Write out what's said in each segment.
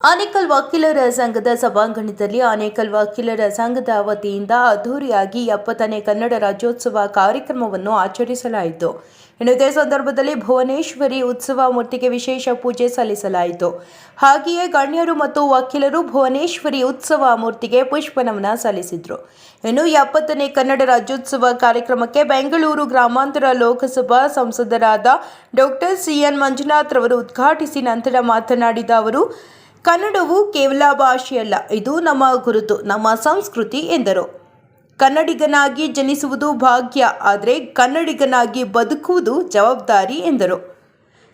ಆನೇಕಲ್ ವಕೀಲರ ಸಂಘದ ಸಭಾಂಗಣದಲ್ಲಿ ಆನೇಕಲ್ ವಕೀಲರ ಸಂಘದ ವತಿಯಿಂದ ಅದ್ದೂರಿಯಾಗಿ 70ನೇ ಕನ್ನಡ ರಾಜ್ಯೋತ್ಸವ ಕಾರ್ಯಕ್ರಮವನ್ನು ಆಚರಿಸಲಾಯಿತು. ಇದೇ ಸಂದರ್ಭದಲ್ಲಿ ಭುವನೇಶ್ವರಿ ಉತ್ಸವ ಮೂರ್ತಿಗೆ ವಿಶೇಷ ಪೂಜೆ ಸಲ್ಲಿಸಲಾಯಿತು. ಹಾಗೆಯೇ ಗಣ್ಯರು ಮತ್ತು ವಕೀಲರು ಭುವನೇಶ್ವರಿ ಉತ್ಸವ ಮೂರ್ತಿಗೆ ಪುಷ್ಪನಮನ ಸಲ್ಲಿಸಿದರು. ಇನ್ನು 70ನೇ ಕನ್ನಡ ರಾಜ್ಯೋತ್ಸವ ಕಾರ್ಯಕ್ರಮಕ್ಕೆ ಬೆಂಗಳೂರು ಗ್ರಾಮಾಂತರ ಲೋಕಸಭಾ ಸಂಸದರಾದ ಡಾಕ್ಟರ್ ಸಿ.ಎನ್. ಮಂಜುನಾಥ್ ರವರು ಉದ್ಘಾಟಿಸಿ ನಂತರ ಮಾತನಾಡಿದ ಅವರು, ಕನ್ನಡವು ಕೇವಲ ಭಾಷೆಯಲ್ಲ, ಇದು ನಮ್ಮ ಗುರುತು, ನಮ್ಮ ಸಂಸ್ಕೃತಿ ಎಂದರು. ಕನ್ನಡಿಗನಾಗಿ ಜನಿಸುವುದು ಭಾಗ್ಯ, ಆದರೆ ಕನ್ನಡಿಗನಾಗಿ ಬದುಕುವುದು ಜವಾಬ್ದಾರಿ ಎಂದರು.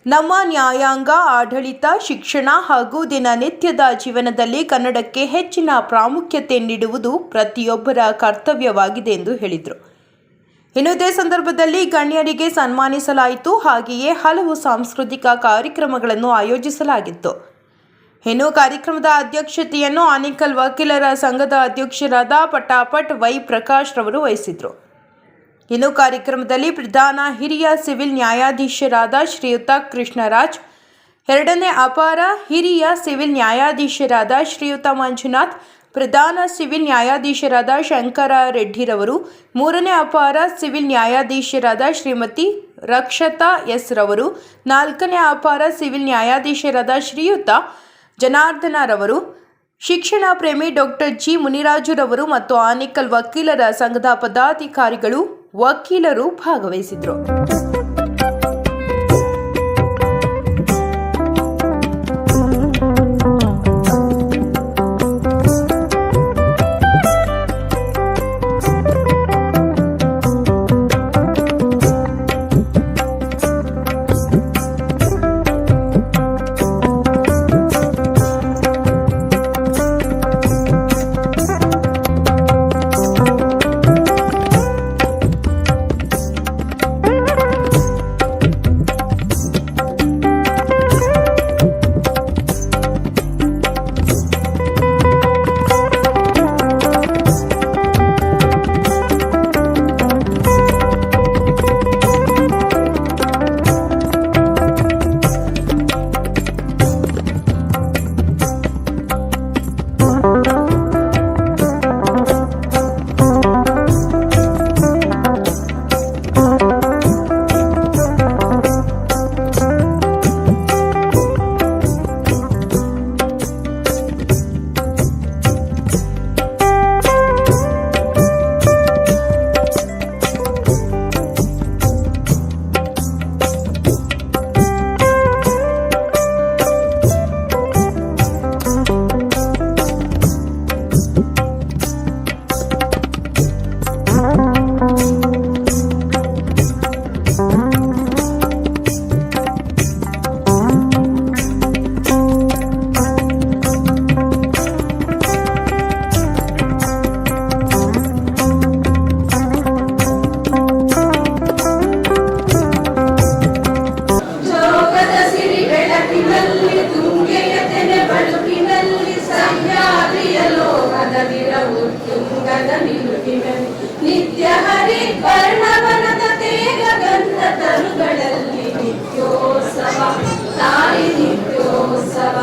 ನಮ್ಮ ನ್ಯಾಯಾಂಗ, ಆಡಳಿತ, ಶಿಕ್ಷಣ ಹಾಗೂ ದಿನನಿತ್ಯದ ಜೀವನದಲ್ಲಿ ಕನ್ನಡಕ್ಕೆ ಹೆಚ್ಚಿನ ಪ್ರಾಮುಖ್ಯತೆ ನೀಡುವುದು ಪ್ರತಿಯೊಬ್ಬರ ಕರ್ತವ್ಯವಾಗಿದೆ ಎಂದು ಹೇಳಿದರು. ಇನ್ನು ಇದೇ ಸಂದರ್ಭದಲ್ಲಿ ಗಣ್ಯರಿಗೆ ಸನ್ಮಾನಿಸಲಾಯಿತು. ಹಾಗೆಯೇ ಹಲವು ಸಾಂಸ್ಕೃತಿಕ ಕಾರ್ಯಕ್ರಮಗಳನ್ನು ಆಯೋಜಿಸಲಾಗಿತ್ತು. ಇನ್ನು ಕಾರ್ಯಕ್ರಮದ ಅಧ್ಯಕ್ಷತೆಯನ್ನು ಆನೇಕಲ್ ವಕೀಲರ ಸಂಘದ ಅಧ್ಯಕ್ಷರಾದ ಪಟಾಪಟ್ ವೈ ಪ್ರಕಾಶ್ ರವರು ವಹಿಸಿದರು. ಇನ್ನು ಕಾರ್ಯಕ್ರಮದಲ್ಲಿ ಪ್ರಧಾನ ಹಿರಿಯ ಸಿವಿಲ್ ನ್ಯಾಯಾಧೀಶರಾದ ಶ್ರೀಯುತ ಕೃಷ್ಣರಾಜ್, ಎರಡನೇ ಅಪಾರ ಹಿರಿಯ ಸಿವಿಲ್ ನ್ಯಾಯಾಧೀಶರಾದ ಶ್ರೀಯುತ ಮಂಜುನಾಥ್, ಪ್ರಧಾನ ಸಿವಿಲ್ ನ್ಯಾಯಾಧೀಶರಾದ ಶಂಕರ ರೆಡ್ಡಿರವರು, ಮೂರನೇ ಅಪಾರ ಸಿವಿಲ್ ನ್ಯಾಯಾಧೀಶರಾದ ಶ್ರೀಮತಿ ರಕ್ಷತಾ ಎಸ್ ರವರು, ನಾಲ್ಕನೇ ಅಪಾರ ಸಿವಿಲ್ ನ್ಯಾಯಾಧೀಶರಾದ ಶ್ರೀಯುತ ಜನಾರ್ದನ ರವರು, ಶಿಕ್ಷಣ ಪ್ರೇಮಿ ಡಾಕ್ಟರ್ ಜಿ ಮುನಿರಾಜುರವರು ಮತ್ತು ಆನೇಕಲ್ ವಕೀಲರ ಸಂಘದ ಪದಾಧಿಕಾರಿಗಳು, ವಕೀಲರು ಭಾಗವಹಿಸಿದರು. ನಿತ್ಯ ಹರಿ ವರ್ಣವನದ ತೇಗ ಗಂಧ ತರುಗಳಲ್ಲಿ ನಿತ್ಯೋತ್ಸವ, ತಾಯಿ ನಿತ್ಯೋತ್ಸವ.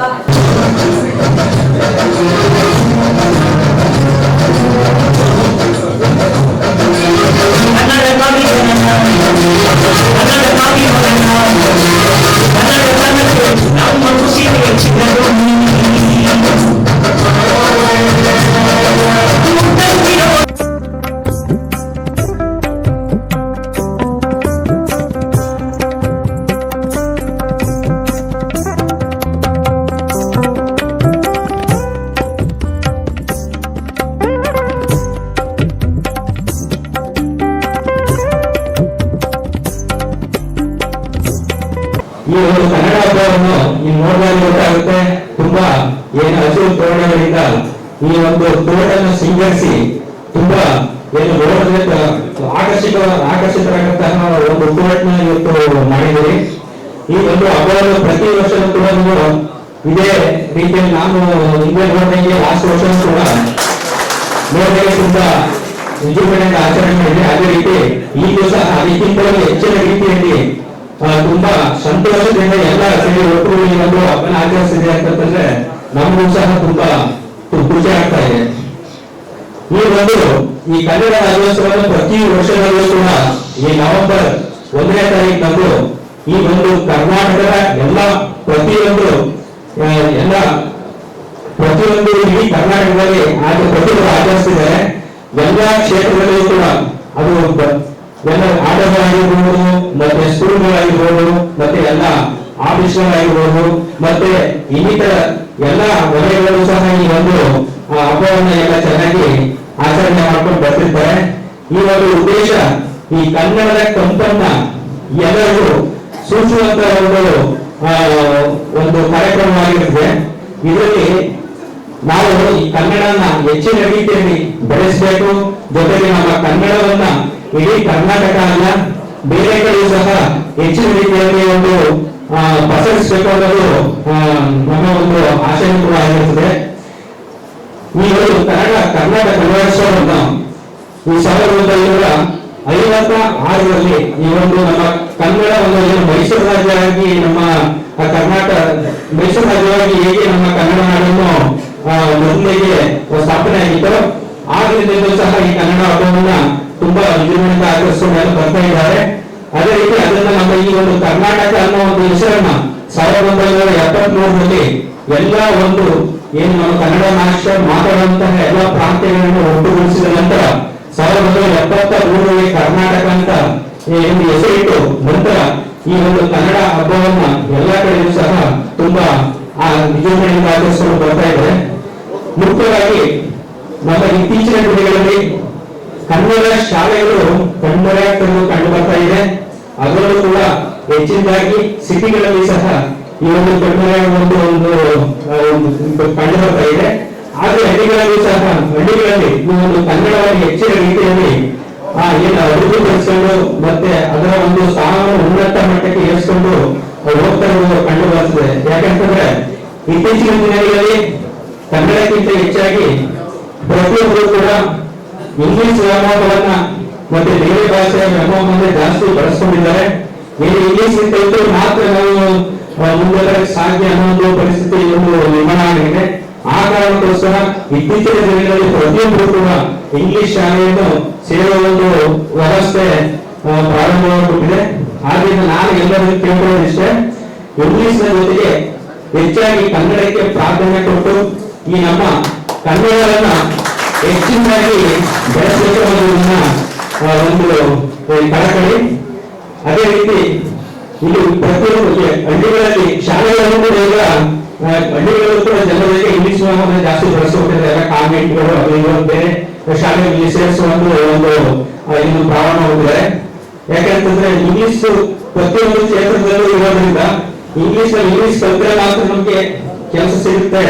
ಈ ಒಂದು ಕನ್ನಡ ಹಬ್ಬವನ್ನು ನೀವು ನೋಡಿದಾಗ ಗೊತ್ತಾಗುತ್ತೆ. ತುಂಬಾ ಏನು ಹಸಿರು ತೋರಣಗಳಿಂದ ಈ ಒಂದು ತೋಟನ್ನು ಸಿಂಗರಿಸಿ ತುಂಬಾ ಏನು ನೋಡೋದಕ್ಕೆ ಆಕರ್ಷಿತರಾಗಂತಹ ಒಂದು ತೋಟನ ಇವತ್ತು ಮಾಡಿದ್ದೀರಿ. ಈ ಒಂದು ಹಬ್ಬವನ್ನು ಪ್ರತಿ ವರ್ಷವೂ ಕೂಡ ನೀವು ಇದೇ ರೀತಿಯಲ್ಲಿ ನಾನು ಹಿಂದೆ ನೋಡಿದಂಗೆ ಲಾಸ್ಟ್ ವರ್ಷವೂ ಕೂಡ ನೋಡಿದಾಗ ತುಂಬಾ ವಿಜೃಂಭಣೆಯಿಂದ ಆಚರಣೆ ಮಾಡಿದೆ. ಅದೇ ರೀತಿ ಈ ದಿವಸ ಅದಕ್ಕಿಂತಲೂ ಹೆಚ್ಚಿನ ರೀತಿಯಲ್ಲಿ ತುಂಬಾ ಸಂತೋಷದಿಂದ ಎಲ್ಲ ಸೇರಿ ಒಟ್ಟುಗೂಡಿ ಒಂದು ಹಬ್ಬನ ಆಚರಿಸಿದೆ ಅಂತಂದ್ರೆ ನಮಗೂ ಸಹ ತುಂಬಾ ಖುಷಿ ಆಗ್ತಾ ಇದೆ. ಈ ಕನ್ನಡ ರಾಜ್ಯೋತ್ಸವವನ್ನು ಪ್ರತಿ ವರ್ಷದಲ್ಲೂ ಕೂಡ ಈ ನವೆಂಬರ್ 1ನೇ ತಾರೀಕಿನಂದು ಈ ಒಂದು ಕರ್ನಾಟಕದ ಪ್ರತಿಯೊಂದು ಇಡೀ ಕರ್ನಾಟಕದಲ್ಲಿ ಪ್ರತಿಯೊಂದು ಆಚರಿಸ್ತಿದ್ದಾರೆ. ಎಲ್ಲಾ ಕ್ಷೇತ್ರದಲ್ಲಿಯೂ ಕೂಡ ಅದು ಎಲ್ಲ ಆಟಗಳಾಗಿರ್ಬೋದು, ಮತ್ತೆ ಸ್ಕೂಲ್ಗಳಾಗಿರ್ಬೋದು, ಮತ್ತೆ ಎಲ್ಲ ಆಫೀಸ್ಗಳಾಗಿರ್ಬೋದು, ಮತ್ತೆ ಇನ್ನಿತರ ಎಲ್ಲ ವಲಯಗಳಲ್ಲೂ ಸಹ ಈ ಒಂದು ಹಬ್ಬವನ್ನ ಎಲ್ಲ ಚೆನ್ನಾಗಿ ಆಚರಣೆ ಮಾಡ್ಕೊಂಡು ಬರ್ತಿರ್ತಾರೆ. ಈ ಒಂದು ಉದ್ದೇಶ ಈ ಕನ್ನಡದ ಕಂಪನ್ನ ಎಲ್ಲರಿಗೂ ಸೂಚಿಸುವಂತ ಒಂದು ಕಾರ್ಯಕ್ರಮವಾಗಿರುತ್ತೆ. ಇದರಲ್ಲಿ ನಾವು ಈ ಕನ್ನಡನ ಹೆಚ್ಚಿನ ರೀತಿಯಲ್ಲಿ ಬೆಳೆಸಬೇಕು. ಜೊತೆಗೆ ನಮ್ಮ ಕನ್ನಡವನ್ನ ಇಡೀ ಕರ್ನಾಟಕ ಅಲ್ಲ, ಬೇರೆ ಕಡೆಯೂ ಸಹ ಹೆಚ್ಚಿನ ರೀತಿಯಲ್ಲಿ ಒಂದು ಪಸರಿಸಬೇಕು ಅನ್ನೋದು ನಮ್ಮ ಒಂದು ಆಶಯ ಕೂಡ ಆಗಿರುತ್ತದೆ. ಈ ಒಂದು ಕರ್ನಾಟಕ ಕನ್ನಡೋತ್ಸವವನ್ನು ಈ 1956ರಲ್ಲಿ ಈ ಒಂದು ನಮ್ಮ ಕನ್ನಡವನ್ನು ಮೈಸೂರು ರಾಜ್ಯವಾಗಿ ನಮ್ಮ ಮೈಸೂರು ರಾಜ್ಯವಾಗಿ ಹೇಗೆ ನಮ್ಮ ಕನ್ನಡ ನಾಡನ್ನು ಮೊದಲಿಗೆ ಸ್ಥಾಪನೆ ಆಗಿತ್ತು, ಆಗಲಿಂದ ಸಹ ಈ ಕನ್ನಡ ಹಬ್ಬವನ್ನ ತುಂಬಾ ವಿಜೃಂಭಣೆಯಿಂದ ಆಚರಿಸಿಕೊಂಡು ಬರ್ತಾ ಇದ್ದಾರೆ. ಅದೇ ರೀತಿ ಅದನ್ನ ನಮ್ಮ ಈ ಒಂದು ಕರ್ನಾಟಕ ಅನ್ನೋ ಒಂದು ಹೆಸರನ್ನ 1973ರಲ್ಲಿ ಎಲ್ಲ ಒಂದು ಏನು ನಮ್ಮ ಕನ್ನಡ ಭಾಷೆ ಮಾತಾಡುವಂತಹ ಎಲ್ಲ ಪ್ರಾಂತ್ಯಗಳನ್ನು ಒಟ್ಟುಗೂಡಿಸಿದ ನಂತರ 1973ರಲ್ಲಿ ಕರ್ನಾಟಕ ಅಂತ ಒಂದು ಹೆಸರಿಟ್ಟು ನಂತರ ಈ ಒಂದು ಕನ್ನಡ ಹಬ್ಬವನ್ನ ಎಲ್ಲಾ ಕಡೆಯೂ ಸಹ ತುಂಬಾ ವಿಜೃಂಭಣೆಯಿಂದ ಆಚರಿಸಿಕೊಂಡು ಬರ್ತಾ ಇದ್ದಾರೆ. ಮುಖ್ಯವಾಗಿ ನಮ್ಮ ಇತ್ತೀಚಿನ ದಿನಗಳಲ್ಲಿ ಕನ್ನಡ ಶಾಲೆಗಳು ಕಂಡು ಬರ್ತಾ ಇದೆ. ಅದರಲ್ಲೂ ಕೂಡ ಹೆಚ್ಚಿನದಾಗಿ ಸಿಟಿಗಳಲ್ಲಿ ಸಹ ಈ ಒಂದು ಕನ್ನಡ ಒಂದು ಕಂಡು ಬರ್ತಾ ಇದೆ. ಆದ್ರೆ ಹಳ್ಳಿಗಳಲ್ಲಿ ಈ ಒಂದು ಕನ್ನಡವನ್ನು ಹೆಚ್ಚಿನ ರೀತಿಯಲ್ಲಿ ಏನು ಅಭಿವೃದ್ಧಿಪಡಿಸಿಕೊಂಡು ಮತ್ತೆ ಅದರ ಒಂದು ಸ್ಥಾನವನ್ನು ಉನ್ನತ ಮಟ್ಟಕ್ಕೆ ಏರಿಸಿಕೊಂಡು ಹೋಗ್ತಾ ಇರುವುದು ಕಂಡು ಬರ್ತದೆ. ಯಾಕಂತಂದ್ರೆ ಇತ್ತೀಚಿನ ದಿನಗಳಲ್ಲಿ ಕನ್ನಡಕ್ಕಿಂತ ಹೆಚ್ಚಾಗಿ ಪ್ರತಿಯೊಬ್ಬರು ಕೂಡ ಇಂಗ್ಲಿಷ್ ವ್ಯಾಮೋಹವನ್ನ ಮತ್ತೆ ಬೇರೆ ಭಾಷೆಯ ವ್ಯಾಮೋಹವನ್ನ ಜಾಸ್ತಿ ಬಳಸ್ಕೊಂಡಿದ್ದಾರೆ. ಇಂಗ್ಲಿಷ್ ಕಲಿತು ಮಾತ್ರ ನಾವು ಮುಂದೆ ಸಾಧ್ಯ ಅನ್ನೋ ಪರಿಸ್ಥಿತಿ ನಿರ್ಮಾಣ ಆಗಿದೆ. ಆ ಕಾರಣಕ್ಕೋಸ್ಕರ ಇತ್ತೀಚಿನ ದಿನಗಳಲ್ಲಿ ಪ್ರತಿಯೊಬ್ಬರು ಕೂಡ ಇಂಗ್ಲಿಷ್ ಶಾಲೆಯನ್ನು ಸೇರುವ ಒಂದು ವ್ಯವಸ್ಥೆ ಪ್ರಾರಂಭವಾಗಿಬಿಟ್ಟಿದೆ. ಆದ್ರಿಂದ ನಾನು ಎಲ್ಲರಿಗೂ ಕೇಳ್ಕೊಳ್ಳೋದಿಷ್ಟೇ, ಇಂಗ್ಲಿಷ್ ನ ಜೊತೆಗೆ ಹೆಚ್ಚಾಗಿ ಕನ್ನಡಕ್ಕೆ ಪ್ರಾಧಾನ್ಯ ಕೊಟ್ಟು ಈ ನಮ್ಮ ಕನ್ನಡವನ್ನ ಹೆಚ್ಚಿನದಾಗಿ ಬೆಳೆಸಬೇಕು ಅನ್ನೋದನ್ನ ಒಂದು ಕಳಕಳಿ. ಅದೇ ರೀತಿ ಇಲ್ಲಿ ಪ್ರತಿಯೊಂದು ಹಳ್ಳಿಗಳಲ್ಲಿ ಶಾಲೆಗಳನ್ನು ಕೂಡ ಈಗ ಹಳ್ಳಿಗಳಲ್ಲೂ ಕೂಡ ಜನರಿಗೆ ಇಂಗ್ಲಿಷ್ ಜಾಸ್ತಿ ಬಳಸ್ಕೊಟ್ಟಿದ್ದಾರೆ. ಕಾನ್ವೆಂಟ್ಗಳು ಅದು ಬೇರೆ ಶಾಲೆಗಳಲ್ಲಿ ಸೇರಿಸುವ ಒಂದು ಪ್ರಾರಂಭ ಮಾಡಿದ್ದಾರೆ. ಯಾಕಂತಂದ್ರೆ ಇಂಗ್ಲಿಷ್ ಪ್ರತಿಯೊಂದು ಕ್ಷೇತ್ರದಲ್ಲೂ ಇರೋದ್ರಿಂದ ಇಂಗ್ಲಿಷ್ ಕಲಿತರೆ ಮಾತ್ರ ನಮ್ಗೆ ಕೆಲಸ ಸಿಗುತ್ತೆ,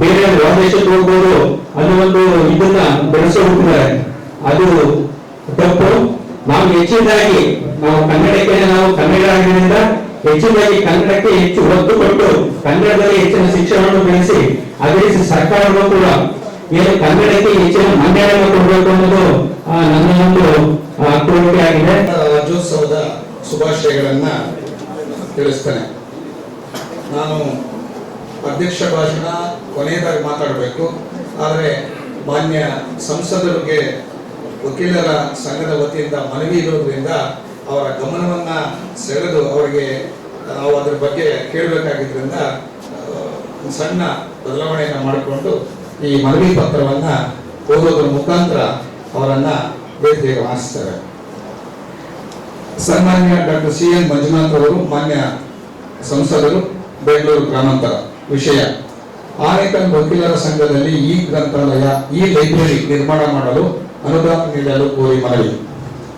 ಬೇರೆ ಹೊರದೇಶಕ್ಕೆ ಹೋಗ್ಬೋದು ಅನ್ನೋ ಒಂದು ಇದನ್ನ ಬೆಳೆಸೋಗ್ತಿದ್ದಾರೆ. ಅದು ತಪ್ಪು. ನಾವು ಹೆಚ್ಚಿನದಾಗಿ ನಾವು ಕನ್ನಡಿಗರಾಗಿದ್ದರಿಂದ ಹೆಚ್ಚಿನದಾಗಿ ಕನ್ನಡಕ್ಕೆ ಹೆಚ್ಚು ಒತ್ತು ಕೊಟ್ಟು ಕನ್ನಡದಲ್ಲಿ ಹೆಚ್ಚಿನ ಶಿಕ್ಷಣವನ್ನು ಬೆಳೆಸಿ ಅದೇ ರೀತಿ ಸರ್ಕಾರಗಳು ಕೂಡ ಏನು ಕನ್ನಡಕ್ಕೆ ಹೆಚ್ಚಿನ ಮಾನ್ಯತೆಯನ್ನು ಕೊಡಬೇಕು ಅನ್ನೋದು ನನ್ನ ಒಂದು ಕೋರಿಕೆ ಆಗಿದೆ. ರಾಜ್ಯೋತ್ಸವದ ಶುಭಾಶಯಗಳನ್ನ ತಿಳಿಸ್ತೇನೆ. ನಾನು ಅಧ್ಯಕ್ಷ ಭಾಷಣ ಕೊನೆಯದಾಗಿ ಮಾತಾಡಬೇಕು, ಆದರೆ ಮಾನ್ಯ ಸಂಸದರಿಗೆ ವಕೀಲರ ಸಂಘದ ವತಿಯಿಂದ ಮನವಿ ಇರೋದ್ರಿಂದ ಅವರ ಗಮನವನ್ನ ಸೆಳೆದು ಅವರಿಗೆ ನಾವು ಅದರ ಬಗ್ಗೆ ಕೇಳಬೇಕಾಗಿದ್ದರಿಂದ ಸಣ್ಣ ಬದಲಾವಣೆಯನ್ನು ಮಾಡಿಕೊಂಡು ಈ ಮನವಿ ಪತ್ರವನ್ನ ಓದೋದ್ರ ಮುಖಾಂತರ ಅವರನ್ನ ವೇದಿಕೆಗೆ ಆರಿಸ್ತಾರೆ. ಸನ್ಮಾನ್ಯ ಡಾಕ್ಟರ್ CN ಮಂಜುನಾಥ್ ಅವರು, ಮಾನ್ಯ ಸಂಸದರು, ಬೆಂಗಳೂರು ಗ್ರಾಮಾಂತರ. ವಿಷಯ: ಆನೇಕಲ್ ವಕೀಲರ ಸಂಘದಲ್ಲಿ ಈ ಗ್ರಂಥಾಲಯ, ಈ ಲೈಬ್ರರಿ ನಿರ್ಮಾಣ ಮಾಡಲು ಅನುದಾನ ನೀಡಲು ಕೋರಿ ಮನವಿ.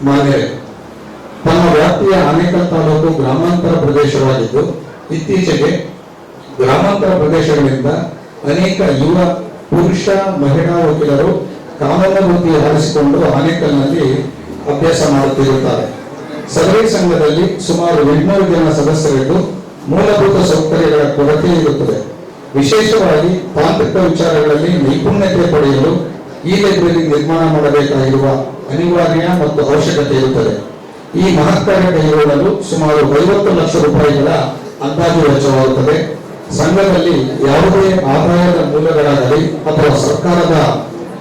ಮಾನ್ಯರೇ, ತಮ್ಮ ವ್ಯಾಪ್ತಿಯ ಆನೇಕಲ್ ತಾಲೂಕು ಗ್ರಾಮಾಂತರ ಪ್ರದೇಶವಾಗಿದ್ದು ಇತ್ತೀಚೆಗೆ ಗ್ರಾಮಾಂತರ ಪ್ರದೇಶಗಳಿಂದ ಅನೇಕ ಯುವ ಪುರುಷ ಮಹಿಳಾ ವಕೀಲರು ಕಾನೂನು ವೃತ್ತಿ ಆರಿಸಿಕೊಂಡು ಆನೇಕಲ್ನಲ್ಲಿ ಅಭ್ಯಾಸ ಮಾಡುತ್ತಿರುತ್ತಾರೆ. ಸದರಿ ಸಂಘದಲ್ಲಿ ಸುಮಾರು 800 ಜನ ಸದಸ್ಯರಿದ್ದು ಮೂಲಭೂತ ಸೌಕರ್ಯಗಳ ಕೊರತೆ ಇರುತ್ತದೆ. ವಿಶೇಷವಾಗಿ ತಾಂತ್ರಿಕ ವಿಚಾರಗಳಲ್ಲಿ ನೈಪುಣ್ಯತೆ ಪಡೆಯಲು ಈ ಲೈಬ್ರರಿ ನಿರ್ಮಾಣ ಮಾಡಬೇಕಾಗಿರುವ ಅನಿವಾರ್ಯ ಮತ್ತು ಅವಶ್ಯಕತೆ ಇರುತ್ತದೆ. ಈ ಮಹತ್ ಕಾರ್ಯ ಕೈಗೊಳ್ಳಲು ಸುಮಾರು 50 ಲಕ್ಷ ರೂಪಾಯಿಗಳ ಅಂದಾಜು ವೆಚ್ಚವಾಗುತ್ತದೆ. ಸಂಘದಲ್ಲಿ ಯಾವುದೇ ಆದಾಯದ ಮೂಲಗಳಾಗಲಿ ಅಥವಾ ಸರ್ಕಾರದ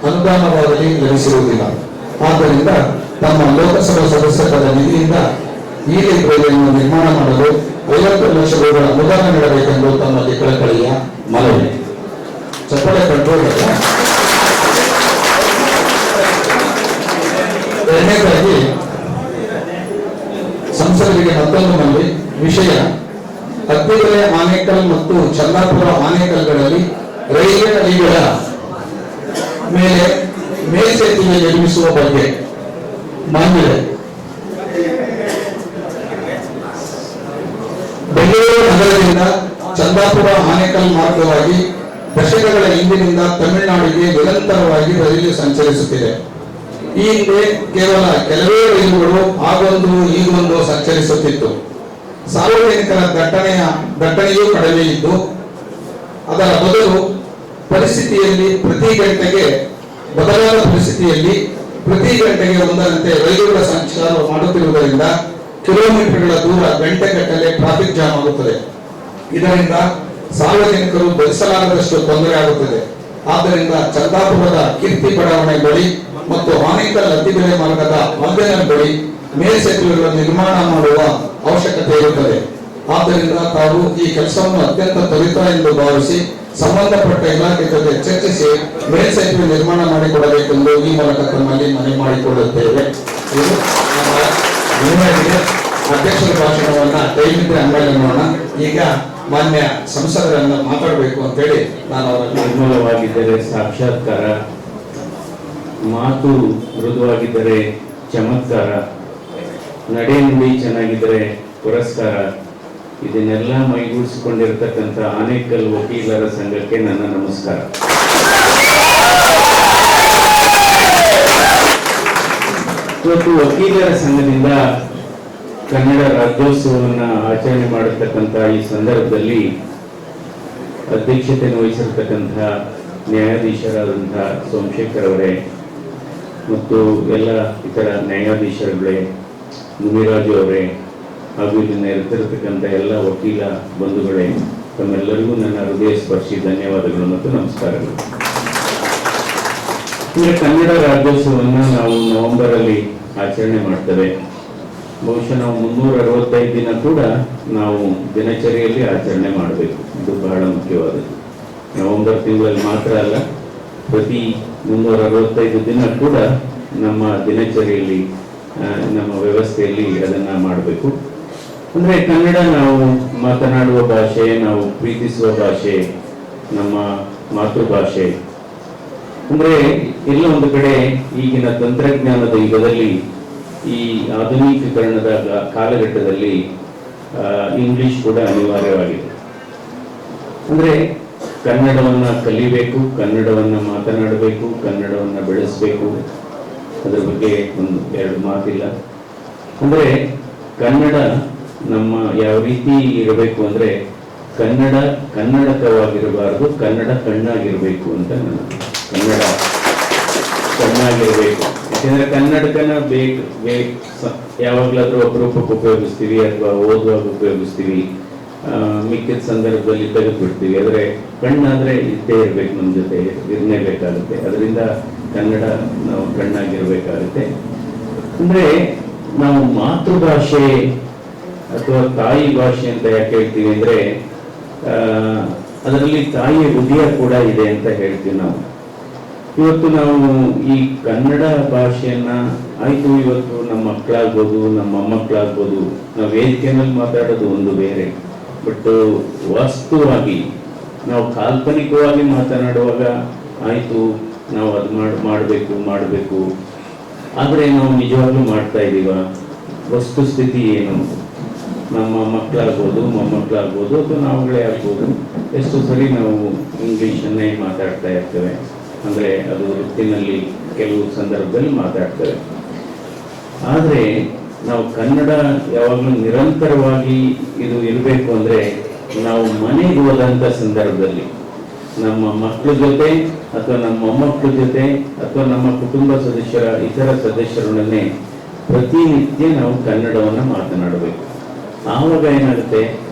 ಅನುದಾನವಾಗಲಿ ಲಭಿಸಿರುವುದಿಲ್ಲ. ಆದ್ದರಿಂದ ತಮ್ಮ ಲೋಕಸಭಾ ಸದಸ್ಯರ ನಿಧಿಯಿಂದ ಈ ಲೈಬ್ರರಿಯನ್ನು ನಿರ್ಮಾಣ ಮಾಡಲು 50 ಲಕ್ಷ ರೂಪಾಯಿಗಳ ಅನುದಾನ ನೀಡಬೇಕೆಂದು ತಮ್ಮಲ್ಲಿ ಕಳಕಳಿಯ ಮನವಿ. ಚಪ್ಪಳೆ ಕಂಟ್ರೋಲ್. ಎರಡನೇದಾಗಿ ಸಂಸದರಿಗೆ ಮತ್ತೊಂದು ಮನವಿ. ವಿಷಯ ಅತ್ತಿಗೆರೆ ಆನೇಕಲ್ ಮತ್ತು ಚಂದಾಪುರ ಆನೇಕಲ್ಗಳಲ್ಲಿ ರೈಲ್ವೆ ಹಳಿಗಳ ಮೇಲೆ ಮೇಲ್ಸೇತುವೆ ನಿರ್ಮಿಸುವ ಬಗ್ಗೆ ಮಾನ್ಯತೆ. ಬೆಂಗಳೂರು ನಗರದಿಂದ ಚಂದಾಪುರ ಆನೇಕಲ್ ಮಾರ್ಗವಾಗಿ ದಶಕಗಳ ಹಿಂದಿನಿಂದ ತಮಿಳುನಾಡಿಗೆ ನಿರಂತರವಾಗಿ ರೈಲು ಸಂಚರಿಸುತ್ತಿದೆ. ಈ ಹಿಂದೆ ಕೇವಲ ಕೆಲವೇ ರೈಲುಗಳು ಆಗೊಂದು ಈಗೊಂದು ಸಂಚರಿಸುತ್ತಿತ್ತು. ಸಾರ್ವಜನಿಕರ ದಟ್ಟಣೆಯೂ ಕಡಿಮೆ ಇದ್ದು ಅದರ ಬದಲಾದ ಪರಿಸ್ಥಿತಿಯಲ್ಲಿ ಪ್ರತಿ ಗಂಟೆಗೆ ಒಂದರಂತೆ ರೈಲುಗಳ ಸಂಚಾರ ಮಾಡುತ್ತಿರುವುದರಿಂದ ಕಿಲೋಮೀಟರ್ಗಳ ದೂರ ಗಂಟೆಗಟ್ಟಲೆ ಟ್ರಾಫಿಕ್ ಜಾಮ್ ಆಗುತ್ತದೆ. ಇದರಿಂದ ಸಾರ್ವಜನಿಕರು ಭರಿಸಲಾಗದಷ್ಟು ತೊಂದರೆ ಆಗುತ್ತದೆ. ಆದ್ದರಿಂದ ಚಂದಾಪುರದ ಕೀರ್ತಿ ಬಡಾವಣೆ ಬಳಿ ಮತ್ತು ಆನೇಕಲ್ ಅತ್ತಿಬೆಲೆ ಮಾರ್ಗದ ಮಲ್ಬೇನಲ್ ಬಳಿ ಮೇಲ್ಸೇತುವೆಗಳ ನಿರ್ಮಾಣ ಮಾಡುವ ಅವಶ್ಯಕತೆ ಇರುತ್ತದೆ. ಆದ್ದರಿಂದ ತಾವು ಈ ಕೆಲಸವನ್ನು ಅತ್ಯಂತ ತ್ವರಿತ ಎಂದು ಭಾವಿಸಿ ಸಂಬಂಧಪಟ್ಟ ಇಲಾಖೆ ಜೊತೆ ಚರ್ಚಿಸಿ ಮೇಲ್ಸೇತುವೆ ನಿರ್ಮಾಣ ಮಾಡಿಕೊಡಬೇಕೆಂದು ಈ ಮೂಲಕ ತಮ್ಮಲ್ಲಿ ಮನವಿ ಮಾಡಿಕೊಳ್ಳುತ್ತೇವೆ. ಇದು ನಮ್ಮ ನಿರ್ಣಯವಿದೆ. ಅಧ್ಯಕ್ಷರ ಭಾಷಣವನ್ನ ದಯವಿಟ್ಟು ಆಮೇಲೆ ನೋಡೋಣ. ಈಗ ಮಾನ್ಯ ಸಂಸದರನ್ನ ಮಾತಾಡಬೇಕು ಅಂತೇಳಿ ನಾನು ಅವರನ್ನು ನಿರ್ಮಲವಾಗಿದ್ದರೆ ಸಾಕ್ಷಾತ್ಕಾರ, ಮಾತು ಮೃದುವಾಗಿದ್ದರೆ ಚಮತ್ಕಾರ, ನಡೆ ನುಡಿ ಚೆನ್ನಾಗಿದ್ದರೆ ಪುರಸ್ಕಾರ. ಇದನ್ನೆಲ್ಲ ಮೈಗೂಡಿಸಿಕೊಂಡಿರತಕ್ಕಂಥ ಆನೇಕಲ್ ವಕೀಲರ ಸಂಘಕ್ಕೆ ನನ್ನ ನಮಸ್ಕಾರ. ಇವತ್ತು ವಕೀಲರ ಸಂಘದಿಂದ ಕನ್ನಡ ರಾಜ್ಯೋತ್ಸವವನ್ನು ಆಚರಣೆ ಮಾಡತಕ್ಕಂಥ ಈ ಸಂದರ್ಭದಲ್ಲಿ ಅಧ್ಯಕ್ಷತೆಯನ್ನು ವಹಿಸಿರ್ತಕ್ಕಂಥ ನ್ಯಾಯಾಧೀಶರಾದಂತಹ ಸೋಮಶೇಖರ್ ಅವರೇ ಮತ್ತು ಎಲ್ಲ ಇತರ ನ್ಯಾಯಾಧೀಶರುಗಳೇ, ಮುನಿರಾಜು ಅವರೇ ಹಾಗೂ ಇಲ್ಲಿ ನೆರೆದಿರತಕ್ಕಂಥ ಎಲ್ಲ ವಕೀಲ ಬಂಧುಗಳೇ, ತಮ್ಮೆಲ್ಲರಿಗೂ ನನ್ನ ಹೃದಯ ಸ್ಪರ್ಶಿ ಧನ್ಯವಾದಗಳು ಮತ್ತು ನಮಸ್ಕಾರಗಳು. ಈಗ ಕನ್ನಡ ರಾಜ್ಯೋತ್ಸವವನ್ನು ನಾವು ನವೆಂಬರಲ್ಲಿ ಆಚರಣೆ ಮಾಡ್ತೇವೆ. ಬಹುಶಃ ನಾವು 365 ದಿನ ಕೂಡ ನಾವು ದಿನಚರಿಯಲ್ಲಿ ಆಚರಣೆ ಮಾಡಬೇಕು. ಇದು ಬಹಳ ಮುಖ್ಯವಾದದ್ದು. ನವೆಂಬರ್ ತಿಂಗಳಲ್ಲಿ ಮಾತ್ರ ಅಲ್ಲ, ಪ್ರತಿ 365 ದಿನ ಕೂಡ ನಮ್ಮ ದಿನಚರಿಯಲ್ಲಿ ನಮ್ಮ ವ್ಯವಸ್ಥೆಯಲ್ಲಿ ಅದನ್ನು ಮಾಡಬೇಕು. ಅಂದರೆ ಕನ್ನಡ ನಾವು ಮಾತನಾಡುವ ಭಾಷೆ, ನಾವು ಪ್ರೀತಿಸುವ ಭಾಷೆ, ನಮ್ಮ ಮಾತೃಭಾಷೆ. ಅಂದರೆ ಎಲ್ಲ ಒಂದು ಕಡೆ ಈಗಿನ ತಂತ್ರಜ್ಞಾನದ ಯುಗದಲ್ಲಿ, ಈ ಆಧುನೀಕರಣದ ಕಾಲಘಟ್ಟದಲ್ಲಿ ಇಂಗ್ಲಿಷ್ ಕೂಡ ಅನಿವಾರ್ಯವಾಗಿದೆ. ಅಂದರೆ ಕನ್ನಡವನ್ನು ಕಲಿಬೇಕು, ಕನ್ನಡವನ್ನು ಮಾತನಾಡಬೇಕು, ಕನ್ನಡವನ್ನು ಬೆಳೆಸಬೇಕು. ಅದರ ಬಗ್ಗೆ ಒಂದು ಎರಡು ಮಾತಿಲ್ಲ. ಅಂದರೆ ಕನ್ನಡ ನಮ್ಮ ಯಾವ ರೀತಿ ಇರಬೇಕು ಅಂದರೆ ಕನ್ನಡ ಕನ್ನಡಕವಾಗಿರಬಾರ್ದು, ಕನ್ನಡ ಕಣ್ಣಾಗಿರಬೇಕು ಅಂತ ನನ್ನ. ಕನ್ನಡ ಕಣ್ಣಾಗಿರಬೇಕು. ಯಾಕೆಂದರೆ ಕನ್ನಡಕನ ಯಾವಾಗಲಾದ್ರೂ ಅಪರೂಪಕ್ಕೆ ಉಪಯೋಗಿಸ್ತೀವಿ ಅಥವಾ ಓದುವಾಗ ಉಪಯೋಗಿಸ್ತೀವಿ, ಮಿಕ್ಕಿದ ಸಂದರ್ಭದಲ್ಲಿ ತೆಗೆದುಬಿಡ್ತೀವಿ. ಆದರೆ ಕಣ್ಣಾದರೆ ಇದ್ದೇ ಇರಬೇಕು, ನಮ್ಮ ಜೊತೆ ಇರಲೇಬೇಕಾಗುತ್ತೆ. ಅದರಿಂದ ಕನ್ನಡ ನಾವು ಕಣ್ಣಾಗಿರ್ಬೇಕಾಗುತ್ತೆ. ಅಂದರೆ ನಾವು ಮಾತೃಭಾಷೆ ಅಥವಾ ತಾಯಿ ಭಾಷೆ ಅಂತ ಯಾಕೆ ಹೇಳ್ತೀವಿ ಅಂದರೆ ಅದರಲ್ಲಿ ತಾಯಿಯ ಹೃದಯ ಕೂಡ ಇದೆ ಅಂತ ಹೇಳ್ತೀವಿ ನಾವು. ಇವತ್ತು ನಾವು ಈ ಕನ್ನಡ ಭಾಷೆಯನ್ನ ಆಯ್ತು, ಇವತ್ತು ನಮ್ಮ ಮಕ್ಕಳಾಗ್ಬೋದು, ನಮ್ಮ ಮೊಮ್ಮಕ್ಕಳಾಗ್ಬೋದು, ನಾವು ವೇದಿಕೆಯಲ್ಲಿ ಮಾತಾಡೋದು ಒಂದು ಬೇರೆ. ಬಟ್ ವಾಸ್ತವವಾಗಿ ನಾವು ಕಾಲ್ಪನಿಕವಾಗಿ ಮಾತನಾಡುವಾಗ ಆಯ್ತು ನಾವು ಅದು ಮಾಡಬೇಕು, ಆದರೆ ನಾವು ನಿಜವಾಗ್ಲೂ ಮಾಡ್ತಾ ಇದ್ದೀವ? ವಸ್ತುಸ್ಥಿತಿ ಏನು? ನಮ್ಮ ಮಕ್ಕಳಾಗ್ಬೋದು, ಮೊಮ್ಮಕ್ಕಳಾಗ್ಬೋದು, ಅಥವಾ ನಾವುಗಳೇ ಆಗ್ಬೋದು, ಎಷ್ಟು ಸರಿ ನಾವು ಇಂಗ್ಲೀಷನ್ನೇ ಮಾತಾಡ್ತಾ ಇರ್ತೇವೆ. ಅಂದರೆ ಅದು ವೃತ್ತಿನಲ್ಲಿ ಕೆಲವು ಸಂದರ್ಭದಲ್ಲಿ ಮಾತಾಡ್ತೇವೆ. ಆದರೆ ನಾವು ಕನ್ನಡ ಯಾವಾಗಲೂ ನಿರಂತರವಾಗಿ ಇದು ಇರಬೇಕು ಅಂದರೆ ನಾವು ಮನೆಗೆ ಹೋದಂಥ ಸಂದರ್ಭದಲ್ಲಿ ನಮ್ಮ ಮಕ್ಕಳ ಜೊತೆ ಅಥವಾ ನಮ್ಮ ಮೊಮ್ಮಕ್ಕಳ ಜೊತೆ ಅಥವಾ ನಮ್ಮ ಕುಟುಂಬ ಸದಸ್ಯರ ಇತರ ಪ್ರತಿನಿತ್ಯ ನಾವು ಕನ್ನಡವನ್ನು ಮಾತನಾಡಬೇಕು. ಆವಾಗ ಏನಾಗುತ್ತೆ,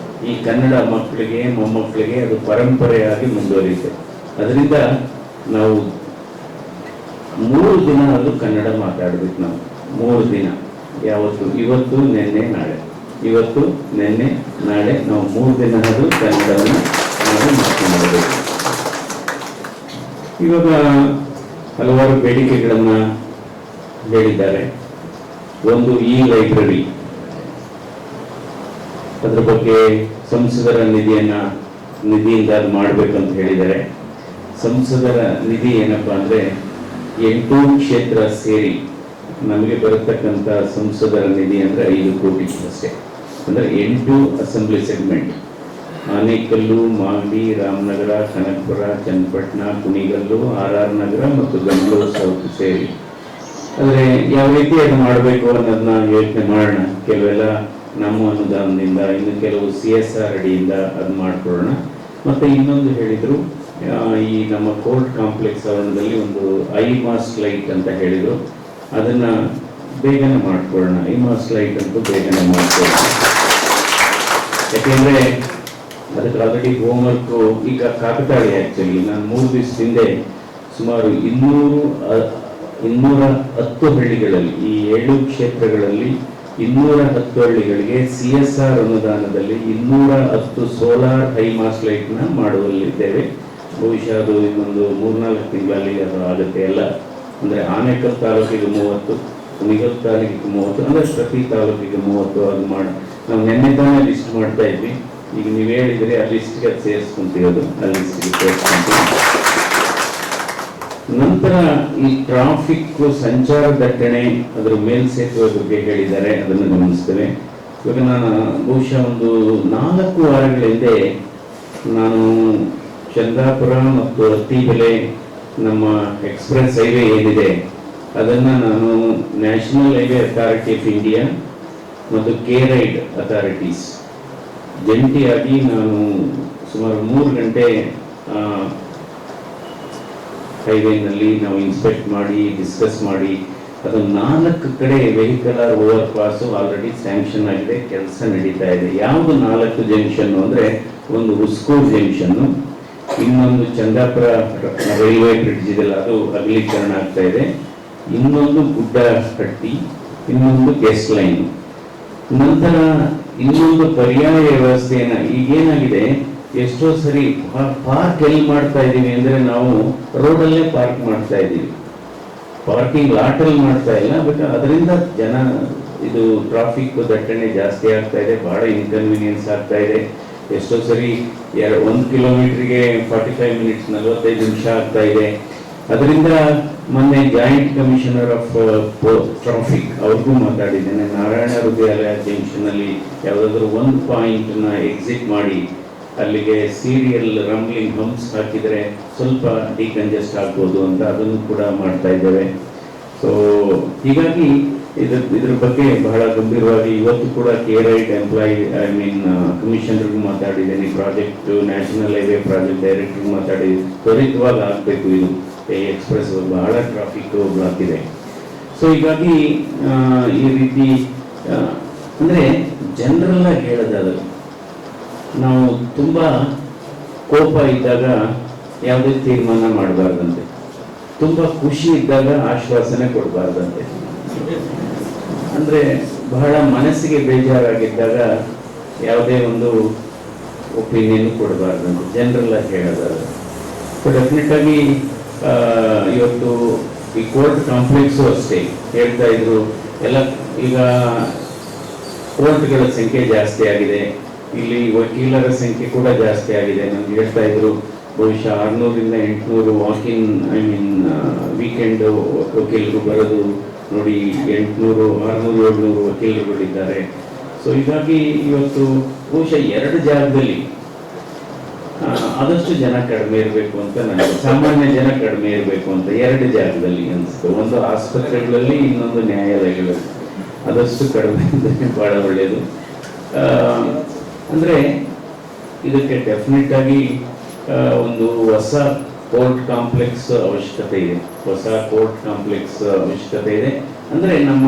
ಈ ಕನ್ನಡ ಮಕ್ಕಳಿಗೆ ಮೊಮ್ಮಕ್ಕಳಿಗೆ ಅದು ಪರಂಪರೆಯಾಗಿ ಮುಂದುವರಿಯುತ್ತೆ. ಅದರಿಂದ ನಾವು 3 ದಿನ ಅದು ಕನ್ನಡ ಮಾತಾಡ್ಬೇಕು. ನಾವು 3 ದಿನ, ಯಾವತ್ತು, ಇವತ್ತು, ನಿನ್ನೆ, ನಾಳೆ, ಇವತ್ತು, ನಿನ್ನೆ, ನಾಳೆ, ನಾವು 3 ದಿನ ಅದು ಕನ್ನಡವನ್ನು ನಾವು ಮಾತನಾಡಬೇಕು. ಇವಾಗ ಹಲವಾರು ಬೇಡಿಕೆಗಳನ್ನು ಹೇಳಿದ್ದಾರೆ. ಒಂದು ಈ ಲೈಬ್ರರಿ, ಅದ್ರ ಬಗ್ಗೆ ಸಂಸದರ ನಿಧಿಯಿಂದ ಅದು ಮಾಡಬೇಕಂತ ಹೇಳಿದ್ದಾರೆ. ಸಂಸದರ ನಿಧಿ ಏನಪ್ಪ ಅಂದರೆ 8 ಕ್ಷೇತ್ರ ಸೇರಿ ನಮಗೆ ಬರತಕ್ಕಂಥ ಸಂಸದರ ನಿಧಿ ಅಂದರೆ 5 ಕೋಟಿ ಅಷ್ಟೇ. ಅಂದರೆ 8 assembly segment, Anekal, Magadi, Ramanagara, Kanakapura, Channapatna, Kunigal, R Nagar ಮತ್ತು ಬೆಂಗಳೂರು ಸೌತ್ ಸೇರಿ. ಆದರೆ ಯಾವ ರೀತಿ ಅದು ಮಾಡಬೇಕು ಅನ್ನೋದನ್ನ ಯೋಚನೆ ಮಾಡೋಣ. ಕೆಲವೆಲ್ಲ ನಮ್ಮ ಅನುದಾನದಿಂದ, ಇನ್ನು ಕೆಲವು CSR ಅಡಿಯಿಂದ ಅದು ಮಾಡ್ಕೊಳ್ಳೋಣ. ಮತ್ತು ಇನ್ನೊಂದು ಹೇಳಿದರು, ಈ ನಮ್ಮ ಕೋರ್ಟ್ ಕಾಂಪ್ಲೆಕ್ಸ್ ಆವರಣದಲ್ಲಿ ಒಂದು ಐಮಾಸ್ ಲೈಟ್ ಅಂತ ಹೇಳಿದರು, ಅದನ್ನು ಬೇಗನೆ ಮಾಡ್ಕೊಳ್ಳೋಣ. ಐಮಾಸ್ ಲೈಟ್ ಅಂತೂ ಬೇಗನೆ ಮಾಡ್ಕೊಳ್ಳೋಣ. ಯಾಕೆಂದರೆ ಅದಕ್ಕೆ ಆಲ್ರೆಡಿ ಹೋಮ್ವರ್ಕು ಈಗ ಕಾಕತಾಳಿ. ಆ್ಯಕ್ಚುಲಿ ನಾನು 3 ದಿವಸ ಹಿಂದೆ ಸುಮಾರು 210 ಹಳ್ಳಿಗಳಲ್ಲಿ, ಈ 7 ಕ್ಷೇತ್ರಗಳಲ್ಲಿ 210 ಹಳ್ಳಿಗಳಿಗೆ CSR ಅನುದಾನದಲ್ಲಿ 210 ಸೋಲಾರ್ ಹೈಮಾಸ್ ಲೈಟ್ನ ಮಾಡುವಲ್ಲಿದ್ದೇವೆ. ಬಹುಶಃ ಅದು ಇನ್ನೊಂದು 3-4 ತಿಂಗಳಲ್ಲಿ ಅದು ಆಗುತ್ತೆ. ಎಲ್ಲ ಅಂದರೆ ಆನೇಕಲ್ ತಾಲೂಕಿಗೆ 30, ಕುಣಿಗಲ್ ತಾಲೂಕಿಗೆ 30, ಅಂದರೆ ಪ್ರತಿ ತಾಲೂಕಿಗೆ 30 ಅದು ನಾವು ನಿನ್ನೆ ತಾನೇ ಲಿಸ್ಟ್ ಮಾಡ್ತಾ ಇದ್ವಿ. ಈಗ ನೀವು ಹೇಳಿದರೆ ಆ ಲಿಸ್ಟ್ಗೆ ಅದು ಸೇರಿಸ್ಕೊಂತಿರೋದು, ಆ ಲಿಸ್ಟ್ಗೆ ಸೇರಿಸ್ಕೊಂತೀವಿ. ನಂತರ ಈ ಟ್ರಾಫಿಕ್ ಸಂಚಾರ ದಟ್ಟಣೆ, ಅದರ ಮೇಲ್ಸೇತುವೆ ಬಗ್ಗೆ ಹೇಳಿದ್ದಾರೆ, ಅದನ್ನು ಗಮನಿಸ್ತೇವೆ. ಇವಾಗ ನಾನು ಬಹುಶಃ ಒಂದು 4 ವಾರಗಳ ಹಿಂದೆ ನಾನು ಚಂದಾಪುರ ಮತ್ತು ಅತ್ತಿಬೆಲೆ ನಮ್ಮ ಎಕ್ಸ್ಪ್ರೆಸ್ ಹೈವೇ ಏನಿದೆ ಅದನ್ನು ನಾನು national highway authority of India ಮತ್ತು ಕೆ-ರೈಡ್ ಅಥಾರಿಟೀಸ್ ಜಂಟಿಯಾಗಿ ನಾನು ಸುಮಾರು 3 ಗಂಟೆ ಹೈವೇನಲ್ಲಿ ನಾವು ಇನ್ಸ್ಪೆಕ್ಟ್ ಮಾಡಿ ಡಿಸ್ಕಸ್ ಮಾಡಿ, ಅದು 4 ಕಡೆ ವೆಹಿಕಲರ್ ಓವರ್ ಪಾಸು ಆಲ್ರೆಡಿ ಸ್ಯಾಂಕ್ಷನ್ ಆಗಿದೆ, ಕೆಲಸ ನಡೀತಾ ಇದೆ. ಯಾವುದು 4 ಜಂಕ್ಷನ್ ಅಂದರೆ, ಒಂದು ಹುಸ್ಕೂರ್ ಜಂಕ್ಷನ್ನು, ಇನ್ನೊಂದು ಚಂದಾಪುರ ರೈಲ್ವೆ ಬ್ರಿಡ್ಜ್ ಇದೆಲ್ಲ ಅದು ಅಗಲೀಕರಣ ಆಗ್ತಾ ಇದೆ, ಇನ್ನೊಂದು ಗುಡ್ಡಹಟ್ಟಿ, ಇನ್ನೊಂದು ಗೆಸ್ಟ್ ಲೈನ್. ನಂತರ ಇನ್ನೊಂದು ಪರ್ಯಾಯ ವ್ಯವಸ್ಥೆಯನ್ನು ಈಗೇನಾಗಿದೆ, ಎಷ್ಟೋ ಸರಿ ಪಾರ್ಕ್ ಎಲ್ಲಿ ಮಾಡ್ತಾ ಇದ್ದೀವಿ ಅಂದರೆ ನಾವು ರೋಡಲ್ಲೇ ಪಾರ್ಕ್ ಮಾಡ್ತಾ ಇದ್ದೀವಿ, ಪಾರ್ಕಿಂಗ್ ಲಾಟಲ್ಲಿ ಮಾಡ್ತಾ ಇಲ್ಲ. ಬಟ್ ಅದರಿಂದ ಇದು ಟ್ರಾಫಿಕ್ ದಟ್ಟಣೆ ಜಾಸ್ತಿ ಆಗ್ತಾ ಇದೆ, ಬಹಳ ಇನ್ಕನ್ವೀನಿಯನ್ಸ್ ಆಗ್ತಾ ಇದೆ. ಎಷ್ಟೋ ಸರಿ 1 ಕಿಲೋಮೀಟರ್ಗೆ 45 ಮಿನಿಟ್ಸ್ 45 ನಿಮಿಷ ಆಗ್ತಾ ಇದೆ. ಅದರಿಂದ ಮೊನ್ನೆ ಜಾಯಿಂಟ್ ಕಮಿಷನರ್ ಆಫ್ ಟ್ರಾಫಿಕ್ ಅವ್ರಿಗೂ ಮಾತಾಡಿದ್ದೇನೆ. ನಾರಾಯಣ ಹೃದಯಾಲಯ ಜಂಕ್ಷನಲ್ಲಿ ಯಾವುದಾದ್ರೂ ಒಂದು ಪಾಯಿಂಟ್ನ ಎಕ್ಸಿಟ್ ಮಾಡಿ ಅಲ್ಲಿಗೆ ಸೀರಿಯಲ್ ರಂಬ್ಲಿಂಗ್ ಹಂಪ್ಸ್ ಹಾಕಿದರೆ ಸ್ವಲ್ಪ ಡಿಕಂಜೆಸ್ಟ್ ಆಗ್ಬೋದು ಅಂತ ಅದನ್ನು ಕೂಡ ಮಾಡ್ತಾ ಇದ್ದೇವೆ. ಸೊ ಹೀಗಾಗಿ ಇದ್ರ ಬಗ್ಗೆ ಬಹಳ ಗಂಭೀರವಾಗಿ ಇವತ್ತು ಕೂಡ ಕೆ-ರೈಡ್ ಕಮಿಷನರ್ಗೂ ಮಾತಾಡಿದ್ದೇನೆ, ಪ್ರಾಜೆಕ್ಟ್ ನ್ಯಾಷನಲ್ ಹೈವೇ ಪ್ರಾಜೆಕ್ಟ್ ಡೈರೆಕ್ಟರ್ಗೂ ಮಾತಾಡಿದ್ದೀನಿ. ತ್ವರಿತವಾಗಿ ಆಗಬೇಕು, ಇದು ಎಕ್ಸ್ಪ್ರೆಸ್ ಬಹಳ ಟ್ರಾಫಿಕ್ ಬ್ಲಾಕ್ ಇದೆ. ಸೊ ಹೀಗಾಗಿ ಈ ರೀತಿ ಅಂದರೆ ಜನರಲ್ ಆಗಿ ಹೇಳೋದಾದ್ರೆ, ನಾವು ತುಂಬ ಕೋಪ ಇದ್ದಾಗ ಯಾವುದೇ ತೀರ್ಮಾನ ಮಾಡಬಾರ್ದಂತೆ, ತುಂಬ ಖುಷಿ ಇದ್ದಾಗ ಆಶ್ವಾಸನೆ ಕೊಡಬಾರ್ದಂತೆ, ಅಂದರೆ ಬಹಳ ಮನಸ್ಸಿಗೆ ಬೇಜಾರಾಗಿದ್ದಾಗ ಯಾವುದೇ ಒಂದು ಒಪಿನಿಯನ್ ಕೊಡಬಾರ್ದಂತೆ, ಜನರಲ್ ಆಗಿ ಹೇಳೋದಾದ್ರೆ. ಸೊ ಡೆಫಿನೆಟ್ ಆಗಿ ಇವತ್ತು ಈ ಕೋರ್ಟ್ ಕಾಂಪ್ಲೆಕ್ಸು ಅಷ್ಟೇ ಹೇಳ್ತಾ ಇದ್ರು, ಎಲ್ಲ ಈಗ ಕೋರ್ಟ್ಗಳ ಸಂಖ್ಯೆ ಜಾಸ್ತಿ ಆಗಿದೆ, ಇಲ್ಲಿ ವಕೀಲರ ಸಂಖ್ಯೆ ಕೂಡ ಜಾಸ್ತಿ ಆಗಿದೆ. ನಮ್ಗೆ ಹೇಳ್ತಾ ಇದ್ರು ಬಹುಶಃ 600ರಿಂದ 800 ವಾಕಿನ್ ವೀಕೆಂಡ್ ವಕೀಲರು ಬರೋದು ನೋಡಿ, 800, 600, 700 ವಕೀಲರುಗಳಿದ್ದಾರೆ. ಸೊ ಹೀಗಾಗಿ ಇವತ್ತು ಬಹುಶಃ 2 ಜಾಗದಲ್ಲಿ ಆದಷ್ಟು ಜನ ಕಡಿಮೆ ಇರಬೇಕು ಅಂತ ನನಗೆ, ಸಾಮಾನ್ಯ ಜನ ಕಡಿಮೆ ಇರಬೇಕು ಅಂತ 2 ಜಾಗದಲ್ಲಿ ಅನಿಸ್ತು. ಒಂದು ಆಸ್ಪತ್ರೆಗಳಲ್ಲಿ, ಇನ್ನೊಂದು ನ್ಯಾಯಾಲಯಗಳಲ್ಲಿ. ಆದಷ್ಟು ಕಡಿಮೆ ಇದ್ದರೆ ಬಹಳ ಒಳ್ಳೆಯದು. ಅಂದರೆ ಇದಕ್ಕೆ ಡೆಫಿನೆಟ್ ಆಗಿ ಒಂದು ಹೊಸ ಕೋರ್ಟ್ ಕಾಂಪ್ಲೆಕ್ಸ್ ಅವಶ್ಯಕತೆ ಇದೆ, ಹೊಸ ಕೋರ್ಟ್ ಕಾಂಪ್ಲೆಕ್ಸ್ ಅವಶ್ಯಕತೆ ಇದೆ. ಅಂದರೆ ನಮ್ಮ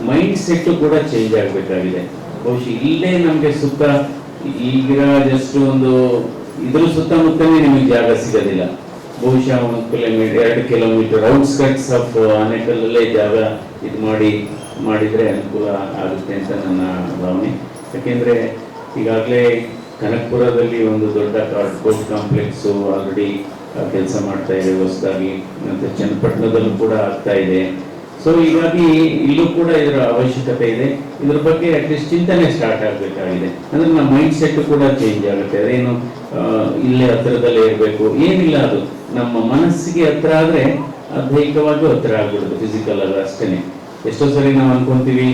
ಮೈಂಡ್ ಸೆಟ್ಟು ಕೂಡ ಚೇಂಜ್ ಆಗಬೇಕಾಗಿದೆ. ಬಹುಶಃ ಇಲ್ಲೇ ನಮಗೆ ಸುತ್ತ ಈಗಿರ ಜಸ್ಟ್ ಒಂದು ಇದ್ರ ಸುತ್ತಮುತ್ತಲೇ ನಿಮಗೆ ಜಾಗ ಸಿಗೋದಿಲ್ಲ. ಬಹುಶಃ 1 ಕಿಲೋಮೀಟರ್ 2 ಕಿಲೋಮೀಟರ್ ಔಟ್ಸ್ಕಟ್ಸ್ ಆಫ್ ಆನೇಕಲ್ಲೇ ಜಾಗ ಇದು ಮಾಡಿದರೆ ಅನುಕೂಲ ಆಗುತ್ತೆ ಅಂತ ನನ್ನ ಭಾವನೆ. ಯಾಕೆಂದರೆ ಈಗಾಗಲೇ ಕನಕಪುರದಲ್ಲಿ ಒಂದು ದೊಡ್ಡ ಕೋರ್ಟ್ ಕಾಂಪ್ಲೆಕ್ಸು ಆಲ್ರೆಡಿ ಕೆಲಸ ಮಾಡ್ತಾ ಇದೆ ಹೊಸದಾಗಿ, ಮತ್ತು ಚನ್ನಪಟ್ಟಣದಲ್ಲೂ ಕೂಡ ಆಗ್ತಾ ಇದೆ. ಸೊ ಹೀಗಾಗಿ ಇಲ್ಲೂ ಕೂಡ ಇದರ ಅವಶ್ಯಕತೆ ಇದೆ. ಇದ್ರ ಬಗ್ಗೆ ಅಟ್ಲೀಸ್ಟ್ ಚಿಂತನೆ ಸ್ಟಾರ್ಟ್ ಆಗಬೇಕಾಗಿದೆ. ಅಂದರೆ ನಮ್ಮ ಮೈಂಡ್ ಸೆಟ್ ಕೂಡ ಚೇಂಜ್ ಆಗುತ್ತೆ. ಅದೇನು ಇಲ್ಲೇ ಹತ್ತಿರದಲ್ಲೇ ಇರಬೇಕು ಏನಿಲ್ಲ, ಅದು ನಮ್ಮ ಮನಸ್ಸಿಗೆ ಹತ್ರ ಆದರೆ ದೈಹಿಕವಾಗಿಯೂ ಹತ್ರ ಆಗ್ಬಿಡುತ್ತೆ, ಫಿಸಿಕಲ್ ಆಗಿ ಅಷ್ಟೇ. ಎಷ್ಟೋ ಸರಿ ನಾವು ಅನ್ಕೊಂತೀವಿ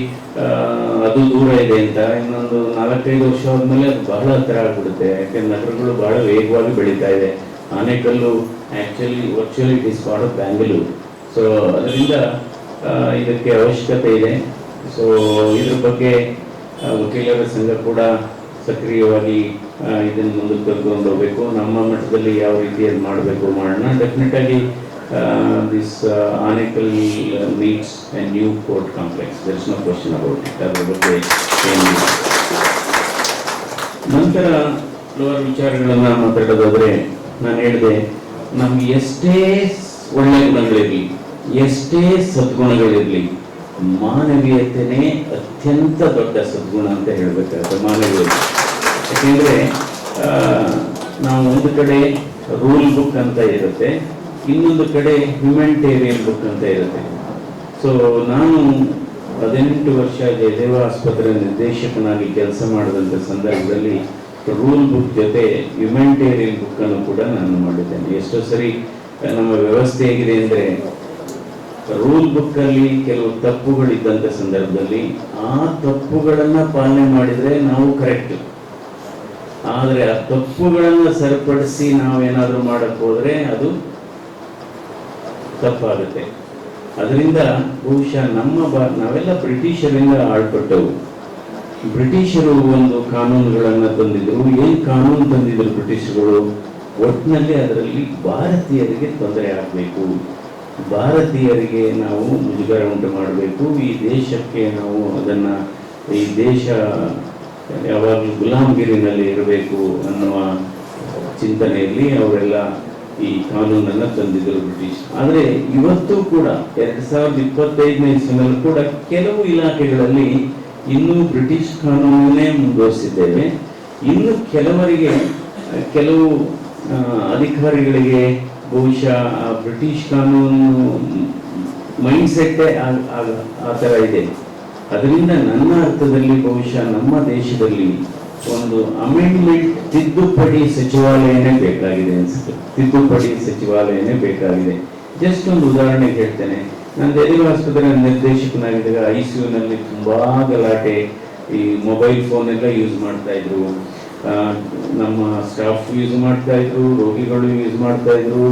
ಅದು ದೂರ ಇದೆ ಅಂತ, ಇನ್ನೊಂದು 4-5 ವರ್ಷ ಆದ್ಮೇಲೆ ಅದು ಬಹಳ ಹತ್ರ ಆಗ್ಬಿಡುತ್ತೆ. ಯಾಕೆಂದ್ರೆ ನಗರಗಳು ಬಹಳ ವೇಗವಾಗಿ ಬೆಳೀತಾ ಇದೆ. Anekal virtually it is part of Bangalore. So ಅದರಿಂದ ಇದಕ್ಕೆ ಅವಶ್ಯಕತೆ ಇದೆ. ಸೊ ಇದ್ರ ಬಗ್ಗೆ ವಕೀಲರ ಸಂಘ ಕೂಡ ಸಕ್ರಿಯವಾಗಿ ಇದನ್ನು ಮುಂದಕ್ಕೆ ಕರ್ಕೊಂಡು ಹೋಗಬೇಕು. ನಮ್ಮ ಮಟ್ಟದಲ್ಲಿ ಯಾವ ರೀತಿಯಲ್ಲಿ ಮಾಡೋಣ. ಡೆಫಿನೆಟ್ ಆಗಿ this Anekal needs a new court complex. There is no question about it. ಅದ್ರ ಬಗ್ಗೆ ಏನಿಲ್ಲ. ನಂತರ ಹಲವಾರು ವಿಚಾರಗಳನ್ನು ಮಾತಾಡೋದಾದ್ರೆ, ನಾನು ಹೇಳಿದೆ ನಮ್ಗೆ ಎಷ್ಟೇ ಒಳ್ಳೆಯ ಗುಣಗಳಿರಲಿ, ಎಷ್ಟೇ ಸದ್ಗುಣಗಳಿರಲಿ, ಮಾನವೀಯತೆನೇ ಅತ್ಯಂತ ದೊಡ್ಡ ಸದ್ಗುಣ ಅಂತ ಹೇಳಬೇಕಾಗುತ್ತೆ. ಮಾನವೀಯತೆ ಯಾಕೆಂದರೆ ನಾವು ಒಂದು ಕಡೆ ರೂಲ್ ಬುಕ್ ಅಂತ ಇರುತ್ತೆ, ಇನ್ನೊಂದು ಕಡೆ ಹ್ಯುಮ್ಯಾನಿಟೇರಿಯನ್ ಬುಕ್ ಅಂತ ಇರುತ್ತೆ. ಸೊ ನಾನು 18 ವರ್ಷ ಜಯದೇವ ಆಸ್ಪತ್ರೆ ನಿರ್ದೇಶಕನಾಗಿ ಕೆಲಸ ಮಾಡಿದಂಥ ಸಂದರ್ಭದಲ್ಲಿ ರೂಲ್ ಬುಕ್ ಜೊತೆ ಹ್ಯುಮ್ಯಾನಿಟೇರಿಯನ್ ಬುಕ್ಕನ್ನು ಕೂಡ ನಾನು ಮಾಡಿದ್ದೇನೆ. ಎಷ್ಟೋ ಸರಿ ನಮ್ಮ ವ್ಯವಸ್ಥೆ ಹೇಗಿದೆ ಅಂದರೆ, ರೂಲ್ ಬುಕ್ಕಲ್ಲಿ ಕೆಲವು ತಪ್ಪುಗಳಿದ್ದಂಥ ಸಂದರ್ಭದಲ್ಲಿ ಆ ತಪ್ಪುಗಳನ್ನು ಪಾಲನೆ ಮಾಡಿದರೆ ನಾವು ಕರೆಕ್ಟ್, ಆದರೆ ಆ ತಪ್ಪುಗಳನ್ನು ಸರಿಪಡಿಸಿ ನಾವೇನಾದರೂ ಮಾಡಕ್ಕೆ ಹೋದರೆ ಅದು ತಪ್ಪಾಗುತ್ತೆ. ಅದರಿಂದ ಬಹುಶಃ ನಾವೆಲ್ಲ ಬ್ರಿಟಿಷರಿಂದ ಆಳ್ಪಟ್ಟವು. ಬ್ರಿಟಿಷರು ಒಂದು ಕಾನೂನುಗಳನ್ನು ತಂದಿದ್ರು. ಏನು ಕಾನೂನು ತಂದಿದ್ರು ಬ್ರಿಟಿಷರುಗಳು? ಒಟ್ಟಿನಲ್ಲಿ ಅದರಲ್ಲಿ ಭಾರತೀಯರಿಗೆ ತೊಂದರೆ ಆಗಬೇಕು, ಭಾರತೀಯರಿಗೆ ನಾವು ಮುಜುಗರ ಉಂಟು ಮಾಡಬೇಕು, ಈ ದೇಶಕ್ಕೆ ನಾವು ಅದನ್ನು, ಈ ದೇಶ ಯಾವಾಗಲೂ ಗುಲಾಮಗಿರಿನಲ್ಲಿ ಇರಬೇಕು ಅನ್ನುವ ಚಿಂತನೆಯಲ್ಲಿ ಅವರೆಲ್ಲ ಈ ಕಾನೂನನ್ನು ತಂದಿದ್ದರು ಬ್ರಿಟಿಷ್. ಆದರೆ ಇವತ್ತು ಕೂಡ 2025ನೇ ಇಸ್ವಿನಲ್ಲಿ ಕೂಡ ಕೆಲವು ಇಲಾಖೆಗಳಲ್ಲಿ ಇನ್ನೂ ಬ್ರಿಟಿಷ್ ಕಾನೂನನ್ನೇ ಮುಂದುವರಿಸಿದ್ದೇವೆ. ಇನ್ನು ಕೆಲವು ಅಧಿಕಾರಿಗಳಿಗೆ ಬಹುಶಃ ಬ್ರಿಟಿಷ್ ಕಾನೂನು ಮೈಂಡ್ಸೆಟ್ಟೇ ಆ ಥರ ಇದೆ. ಅದರಿಂದ ನನ್ನ ಅರ್ಥದಲ್ಲಿ ಬಹುಶಃ ನಮ್ಮ ದೇಶದಲ್ಲಿ ಒಂದು ಅಮೆಂಡ್ಮೆಂಟ್, ತಿದ್ದುಪಡಿ ಸಚಿವಾಲಯನೇ ಬೇಕಾಗಿದೆ ಅನ್ಸುತ್ತೆ. ತಿದ್ದುಪಡಿ ಸಚಿವಾಲಯನೇ ಬೇಕಾಗಿದೆ. ಜಸ್ಟ್ ಒಂದು ಉದಾಹರಣೆಗೆ ಹೇಳ್ತೇನೆ. ನಾನು ಜಯದೇವ ಆಸ್ಪತ್ರೆ ನಿರ್ದೇಶಕನಾಗಿದ್ದಾಗ ICUನಲ್ಲಿ ತುಂಬಾ ಗಲಾಟೆ, ಈ ಮೊಬೈಲ್ ಫೋನ್ ಎಲ್ಲ ಯೂಸ್ ಮಾಡ್ತಾ ಇದ್ರು, ನಮ್ಮ ಸ್ಟಾಫ್ ಯೂಸ್ ಮಾಡ್ತಾ ಇದ್ರು, ರೋಗಿಗಳು ಯೂಸ್ ಮಾಡ್ತಾ ಇದ್ರು.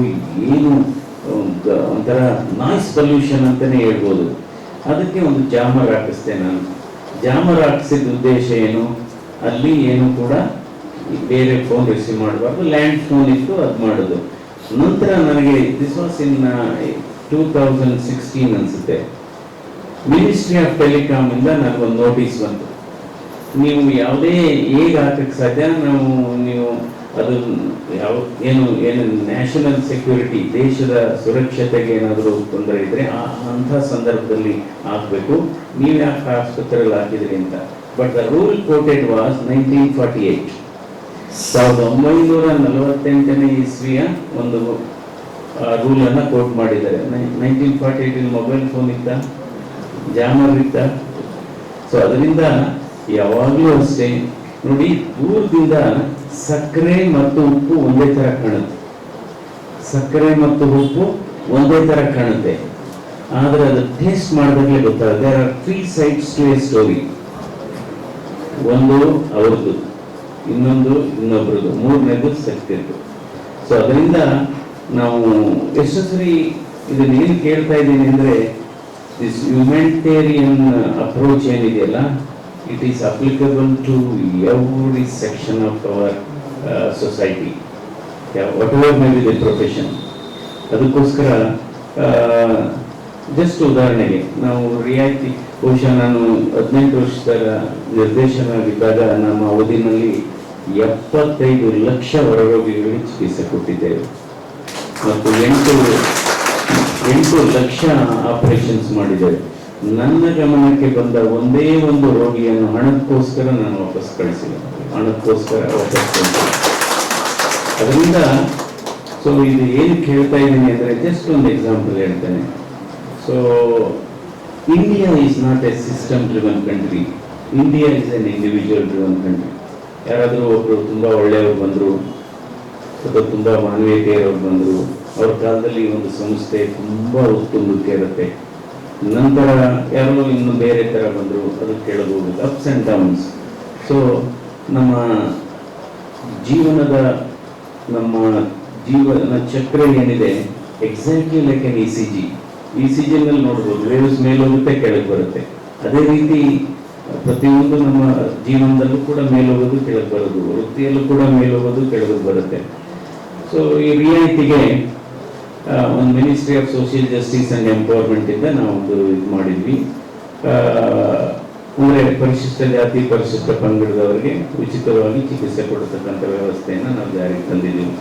ಏನು ಒಂಥರ ನಾಯ್ಸ್ ಪೊಲ್ಯೂಷನ್ ಅಂತಾನೆ ಹೇಳ್ಬೋದು. ಅದಕ್ಕೆ ಒಂದು ಜಾಮರ್ ಹಾಕಿಸ್ದೆ ನಾನು. ಜಾಮರ್ ಹಾಕಿಸಿದ ಉದ್ದೇಶ ಏನು? ಅಲ್ಲಿ ಏನು ಕೂಡ ಬೇರೆ ಫೋನ್ ರಿಸೀವ್ ಮಾಡಬಾರ್ದು, ಲ್ಯಾಂಡ್ ಫೋನ್ ಇತ್ತು, ಅದು ಮಾಡೋದು. ನಂತರ ನನಗೆ ದಿಸ್ ವಾಸ್ ಇನ್ 2016 ಅನ್ಸುತ್ತೆ, ಮಿನಿಸ್ಟ್ರಿ ಆಫ್ ಟೆಲಿಕಾಮ್ ಇಂದ ನನಗೊಂದು ನೋಟಿಸ್ ಬಂತು. ನೀವು ಯಾವುದೇ ಹೇಗೆ ಹಾಕಕ್ಕೆ ಸಾಧ್ಯ, ನೀವು ಅದು ಏನು ನ್ಯಾಷನಲ್ ಸೆಕ್ಯೂರಿಟಿ, ದೇಶದ ಸುರಕ್ಷತೆಗೆ ಏನಾದರೂ ತೊಂದರೆ ಇದ್ರೆ ಅಂಥ ಸಂದರ್ಭದಲ್ಲಿ ಹಾಕಬೇಕು. ನೀವು ಯಾಕೆ ಆಸ್ಪತ್ರೆಯಲ್ಲಿ ಹಾಕಿದ್ರಿ ಅಂತ. But the rule quoted was 1948. 1948ನೇ ಇಸ್ವಿಯ ಒಂದು ರೂಲನ್ನು ಕೋಟ್ ಮಾಡಿದ್ದಾರೆ. 1948 ಮೊಬೈಲ್ ಫೋನ್ ಇತ್ತ, ಜಾಮರ್ ಇತ್ತ. ಸೊ ಅದರಿಂದ ಯಾವಾಗಲೂ ಅಷ್ಟೇ ನೋಡಿ, ದೂರದಿಂದ ಸಕ್ಕರೆ ಮತ್ತು ಉಪ್ಪು ಒಂದೇ ಥರ ಕಾಣುತ್ತೆ, ಸಕ್ಕರೆ ಮತ್ತು ಉಪ್ಪು ಒಂದೇ ಥರ ಕಾಣುತ್ತೆ, ಆದರೆ ಅದು ಟೇಸ್ಟ್ ಮಾಡಿದಾಗಲೇ ಗೊತ್ತಾಗುತ್ತೆ. There are 3 sides to a story. ಒಂದು ಅವ್ರದ್ದು, ಇನ್ನೊಂದು ಇನ್ನೊಬ್ರದ್ದು, ಮೂರನೇದು ಸತ್ಯದ್ದು. ಸೊ ಅದರಿಂದ ನಾವು ಎಷ್ಟು ಸರಿ ಇದನ್ನೇನು ಕೇಳ್ತಾ ಇದ್ದೀನಿ ಅಂದರೆ, ದಿಸ್ ಹ್ಯುಮ್ಯಾನಿಟೇರಿಯನ್ ಅಪ್ರೋಚ್ ಏನಿದೆಯಲ್ಲ, it is applicable to every section of our society, whatever may be the profession. ಅದಕ್ಕೋಸ್ಕರ ಜಸ್ಟ್ ಉದಾಹರಣೆಗೆ ನಾವು ರಿಯಾಯಿತಿ, ಬಹುಶಃ ನಾನು 18 ವರ್ಷದ ನಿರ್ದೇಶಕನಾಗಿದ್ದಾಗ ನಮ್ಮ ಅವಧಿನಲ್ಲಿ 75 ಲಕ್ಷ ಹೊರರೋಗಿಗಳಿಗೆ ಚಿಕಿತ್ಸೆ ಕೊಟ್ಟಿದ್ದೇವೆ ಮತ್ತು 8 ಲಕ್ಷ ಆಪರೇಷನ್ಸ್ ಮಾಡಿದ್ದೇವೆ. ನನ್ನ ಗಮನಕ್ಕೆ ಬಂದ ಒಂದೇ ಒಂದು ರೋಗಿಯನ್ನು ಹಣಕ್ಕೋಸ್ಕರ ನಾನು ವಾಪಸ್ ಕಳಿಸಿಲ್ಲ, ಹಣಕ್ಕೋಸ್ಕರ ವಾಪಸ್ ಕಳಿಸಿಲ್ಲ. ಅದರಿಂದ ಸೊ ಇದು ಏನಕ್ಕೆ ಹೇಳ್ತಾ ಇದ್ದೀನಿ ಅಂದರೆ ಜಸ್ಟ್ ಒಂದು ಎಕ್ಸಾಂಪಲ್ ಹೇಳ್ತೇನೆ. So India is not A system driven country, India is an individual driven country. ಯಾರಾದರೂ ಒಬ್ಬರು ತುಂಬ ಒಳ್ಳೆಯವರು ಬಂದರು ಅಥವಾ ತುಂಬ ಮಾನವೀಯತೆ ಇರೋರು ಬಂದರು, ಅವ್ರ ಕಾಲದಲ್ಲಿ ಒಂದು ಸಂಸ್ಥೆ ತುಂಬ ಉತ್ತುಂಗಕ್ಕೆ ಇರುತ್ತೆ. ನಂತರ ಯಾರೋ ಇನ್ನು ಬೇರೆ ಥರ ಬಂದರು, ಅದು ಕೇಳಬಹುದು, ಅಪ್ಸ್ ಆ್ಯಂಡ್ ಡೌನ್ಸ್. ಸೊ ನಮ್ಮ ಜೀವನ ಚಕ್ರ ಏನಿದೆ exactly like an E C ಜಿನಲ್ಲಿ ನೋಡ್ಬೋದು, ವೇವ್ಸ್ ಮೇಲೆ ಹೋಗುತ್ತೆ ಕೆಳಗೆ ಬರುತ್ತೆ. ಅದೇ ರೀತಿ ಪ್ರತಿಯೊಂದು ನಮ್ಮ ಜೀವನದಲ್ಲೂ ಕೂಡ ಮೇಲೆ ಹೋಗೋದು ಕೆಳಗೆ ಬರೋದು, ವೃತ್ತಿಯಲ್ಲೂ ಕೂಡ ಮೇಲೆ ಹೋಗೋದು ಕೆಳಗೆ ಬರುತ್ತೆ. ಸೊ ಈ ರಿಯಾಯಿತಿಗೆ ಒಂದು ministry of social justice and empowerment ಇಂದ ನಾವು ಒಂದು ಇದು ಮಾಡಿದ್ವಿ. ಅಂದರೆ ಪರಿಶಿಷ್ಟ ಜಾತಿ ಪರಿಶಿಷ್ಟ ಪಂಗಡದವರಿಗೆ ಉಚಿತವಾಗಿ ಚಿಕಿತ್ಸೆ ಕೊಡತಕ್ಕಂಥ ವ್ಯವಸ್ಥೆಯನ್ನು ನಾವು ಜಾರಿಗೆ ತಂದಿದ್ದೀವಿ.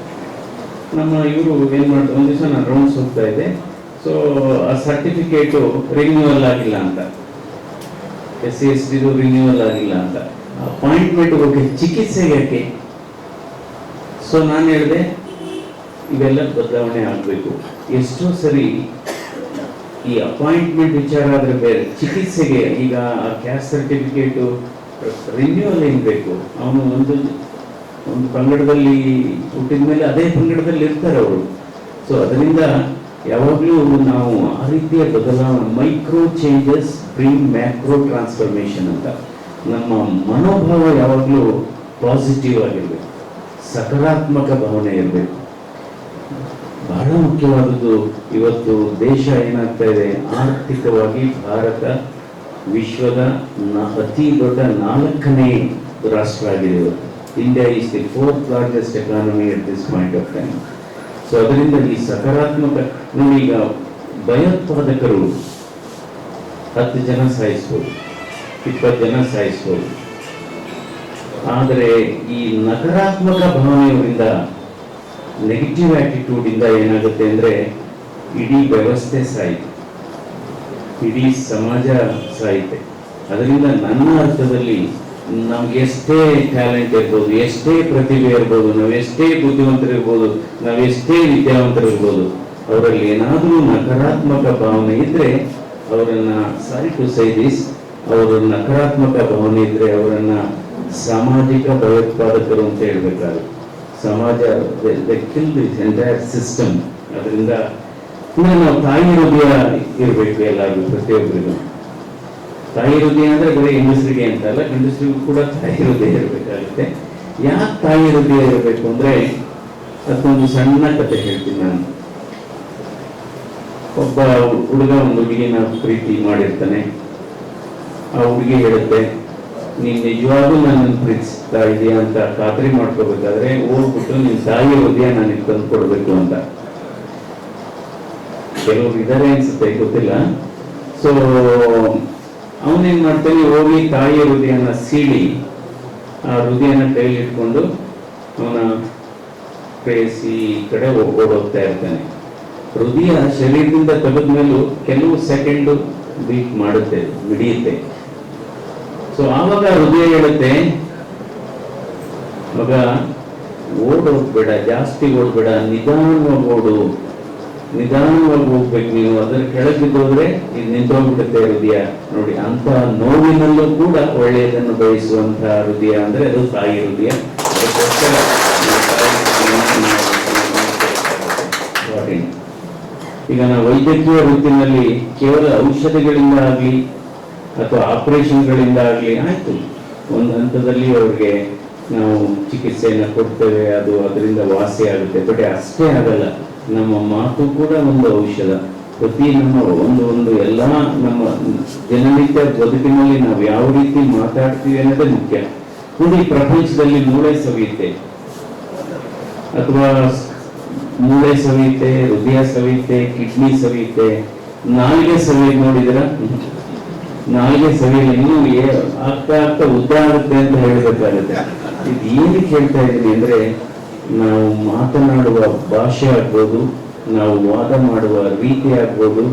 ನಮ್ಮ ಇವರು ಏನು ಮಾಡ್ತಾರೆ, ಒಂದು ದಿವಸ ನಾನು ರೌಂಡ್ಸ್ ಹೋಗ್ತಾ ಇದ್ದೆ. ಸೊ ಆ ಸರ್ಟಿಫಿಕೇಟು ರಿನ್ಯೂವಲ್ ಆಗಿಲ್ಲ ಅಂತ, SC/ST ರಿನ್ಯೂವಲ್ ಆಗಿಲ್ಲ ಅಂತ, ಅಪಾಯಿಂಟ್ಮೆಂಟ್ ಹೋಗಿ ಚಿಕಿತ್ಸೆಗೆ ಯಾಕೆ? ಸೊ ನಾನು ಹೇಳಿದೆ ಇವೆಲ್ಲ ಬದಲಾವಣೆ ಆಗಬೇಕು. ಎಷ್ಟೋ ಸರಿ ಈ ಅಪಾಯಿಂಟ್ಮೆಂಟ್ ವಿಚಾರ ಆದರೆ ಬೇರೆ, ಚಿಕಿತ್ಸೆಗೆ ಈಗ ಆ ಕ್ಯಾಸ್ಟ್ ಸರ್ಟಿಫಿಕೇಟು ರಿನ್ಯೂವಲ್ ಏನು ಬೇಕು? ಅವನು ಒಂದು ಪಂಗಡದಲ್ಲಿ ಹುಟ್ಟಿದ ಮೇಲೆ ಅದೇ ಪಂಗಡದಲ್ಲಿ ಇರ್ತಾರೆ ಅವರು. ಸೊ ಅದರಿಂದ ಯಾವಾಗಲೂ ನಾವು ಆ ರೀತಿಯ ಬದಲಾವಣೆ, micro changes bring macro transformation ಅಂತ. ನಮ್ಮ ಮನೋಭಾವ ಯಾವಾಗಲೂ ಪಾಸಿಟಿವ್ ಆಗಿರಬೇಕು, ಸಕಾರಾತ್ಮಕ ಭಾವನೆ ಇರಬೇಕು. ಬಹಳ ಮುಖ್ಯವಾದದ್ದು ಇವತ್ತು ದೇಶ ಏನಾಗ್ತಾ ಇದೆ, ಆರ್ಥಿಕವಾಗಿ ಭಾರತ ವಿಶ್ವದ ಅತಿ ದೊಡ್ಡ 4ನೇ ರಾಷ್ಟ್ರ ಆಗಿದೆ ಇವತ್ತು. India is the 4th largest economy at this point of time. So ಅದರಿಂದ ಈ ಸಕಾರಾತ್ಮಕ ನೋಡಿ, ಈಗ ಭಯೋತ್ಪಾದಕರು 10 ಜನ ಸಾಯಿಸ್ಬೋದು, 20 ಜನ ಸಾಯಿಸ್ಬೋದು, ಆದರೆ ಈ ನಕಾರಾತ್ಮಕ ಭಾವನೆಯವರಿಂದ, ನೆಗೆಟಿವ್ ಆಟಿಟ್ಯೂಡ್ ಇಂದ ಏನಾಗುತ್ತೆ ಅಂದರೆ ಇಡೀ ವ್ಯವಸ್ಥೆ ಸಾಯಿತು, ಇಡೀ ಸಮಾಜ ಸಾಯಿತೆ. ಅದರಿಂದ ನನ್ನ ಅರ್ಥದಲ್ಲಿ ನಮ್ಗೆ ಎಷ್ಟೇ ಟ್ಯಾಲೆಂಟ್ ಇರ್ಬೋದು, ಎಷ್ಟೇ ಪ್ರತಿಭೆ ಇರ್ಬೋದು, ನಾವು ಎಷ್ಟೇ ಬುದ್ಧಿವಂತರಿರ್ಬೋದು, ನಾವು ಎಷ್ಟೇ ವಿದ್ಯಾವಂತರಿರ್ಬೋದು, ಅವರಲ್ಲಿ ಏನಾದರೂ ನಕಾರಾತ್ಮಕ ಭಾವನೆ ಇದ್ರೆ ಅವರನ್ನ, ಸಾರಿ ಟು ಸೇ ದಿಸ್, ಅವರ ನಕಾರಾತ್ಮಕ ಭಾವನೆ ಇದ್ರೆ ಅವರನ್ನ ಸಾಮಾಜಿಕ ಭಯೋತ್ಪಾದಕರು ಅಂತ ಹೇಳ್ಬೇಕಾಗುತ್ತೆ. ಸಮಾಜ ಕಿಲ್ ದಿಸ್ ಎಂಟೈರ್ ಸಿಸ್ಟಮ್. ಅದರಿಂದ ನಾವು ತಾಯಿ ಹೃದಯ ಇರಬೇಕು ಎಲ್ಲರಿಗೂ, ಪ್ರತಿಯೊಬ್ಬರಿಗೂ. ತಾಯಿ ಹೃದಯ ಅಂದ್ರೆ ಬರೀ ಹೆಂಗಸರಿಗೆ ಅಂತಲ್ಲ, ಗಂಡಸರಿಗೂ ಕೂಡ ತಾಯಿ ಹೃದಯ ಇರಬೇಕಾಗುತ್ತೆ. ಯಾಕೆ ತಾಯಿ ಹೃದಯ ಇರಬೇಕು ಅಂದ್ರೆ ಅದೊಂದು ಸಣ್ಣ ಕತೆ ಹೇಳ್ತೀನಿ ನಾನು. ಒಬ್ಬ ಹುಡುಗ ಒಂದು ಹುಡುಗಿನ ಪ್ರೀತಿ ಮಾಡಿರ್ತಾನೆ. ಆ ಹುಡುಗಿ ಹೇಳುತ್ತೆ, ನೀನ್ ನಿಜವಾಗ್ಲೂ ನನ್ನನ್ನು ಪ್ರೀತಿಸ್ತಾ ಇದೆಯಾ ಅಂತ ಖಾತ್ರಿ ಮಾಡ್ಕೋಬೇಕಾದ್ರೆ ಹೋಗ್ಬಿಟ್ಟು ನಿನ್ ತಾಯಿ ಹೃದಯ ನನಗೆ ತಂದು ಕೊಡ್ಬೇಕು ಅಂತ. ಕೆಲವರು ಇದಾರೆ ಅನ್ಸುತ್ತೆ, ಗೊತ್ತಿಲ್ಲ. ಸೊ ಅವನೇನ್ ಮಾಡ್ತಾನೆ, ಹೋಗಿ ತಾಯಿ ಹೃದಯನ ಸೀಳಿ ಆ ಹೃದಯನ ಕೈಲಿ ಇಟ್ಕೊಂಡು ಅವನ ಪ್ರೇಯಸಿ ಕಡೆ ಓಡೋಗ್ತಾ ಇರ್ತಾನೆ. ಹೃದಯ ಶರೀರದಿಂದ ತೆಗೆದ ಮೇಲೂ ಕೆಲವು ಸೆಕೆಂಡು ಬೀಟ್ ಮಾಡುತ್ತೆ, ಮಿಡಿಯುತ್ತೆ. ಸೊ ಆವಾಗ ಹೃದಯ ಹೇಳುತ್ತೆ, ಮಗ ಓಡೋಗ್ಬೇಡ, ಜಾಸ್ತಿ ಓಡ್ಬೇಡ, ನಿಧಾನವಾಗಿ ಓಡು, ನಿಧಾನವಾಗಿ ಹೋಗ್ಬೇಕು ನೀನು. ಅದರ ಕೆಳಗಿದ್ದೋದ್ರೆ ಇದು ನಿಂತೋಗ್ಬಿಡುತ್ತೆ ಹೃದಯ. ನೋಡಿ, ಅಂತ ನೋವಿನಲ್ಲೂ ಕೂಡ ಒಳ್ಳೆಯದನ್ನು ಬಯಸುವಂತಹ ಹೃದಯ ಅಂದ್ರೆ ಅದು ತಾಯಿ ಹೃದಯ. ಅದಕ್ಕೋಸ್ಕರ ಈಗ ನಾವು ವೈದ್ಯಕೀಯ ವೃತ್ತಿನಲ್ಲಿ ಕೇವಲ ಔಷಧಿಗಳಿಂದ ಆಗಲಿ ಅಥವಾ ಆಪರೇಷನ್ಗಳಿಂದ ಆಗಲಿ ಆಯ್ತು, ಒಂದು ಹಂತದಲ್ಲಿ ಅವ್ರಿಗೆ ನಾವು ಚಿಕಿತ್ಸೆಯನ್ನು ಕೊಡ್ತೇವೆ, ಅದು ಅದರಿಂದ ವಾಸಿ ಆಗುತ್ತೆ. ಬಟ್ ಅಷ್ಟೇ ಆಗಲ್ಲ, ನಮ್ಮ ಮಾತು ಕೂಡ ಒಂದು ಔಷಧ. ಪ್ರತಿ ನಮ್ಮ ಒಂದು ಎಲ್ಲ ನಮ್ಮ ದಿನನಿತ್ಯ ಬದುಕಿನಲ್ಲಿ ನಾವು ಯಾವ ರೀತಿ ಮಾತಾಡ್ತೀವಿ ಅನ್ನೋದೇ ಮುಖ್ಯ. ನೋಡಿ, ಪ್ರಪಂಚದಲ್ಲಿ ಮೂಳೆ ಸವಿಯುತ್ತೆ ಅಥವಾ ಮೂಳೆ ಸವಿಯುತ್ತೆ, ಹೃದಯ ಸವಿಯುತ್ತೆ, ಕಿಡ್ನಿ ಸವಿಯುತ್ತೆ, ನಾಲ್ಗೆ ಸವಿ ನೋಡಿದಿರ? ನಾಲ್ಗೆ ಸವಿಯಲ್ಲಿ ಇನ್ನೂ ಆಗ್ತಾ ಆಗ್ತಾ ಉದ್ದ ಆಗುತ್ತೆ ಅಂತ ಹೇಳಬೇಕಾಗುತ್ತೆ. ಇದು ಏನಕ್ಕೆ ಹೇಳ್ತಾ ಇದ್ದೀನಿ ಅಂದ್ರೆ, ನಾವು ಮಾತನಾಡುವ ಭಾಷೆ ಆಗ್ಬೋದು, ನಾವು ವಾದ ಮಾಡುವ ರೀತಿ ಆಗ್ಬೋದು,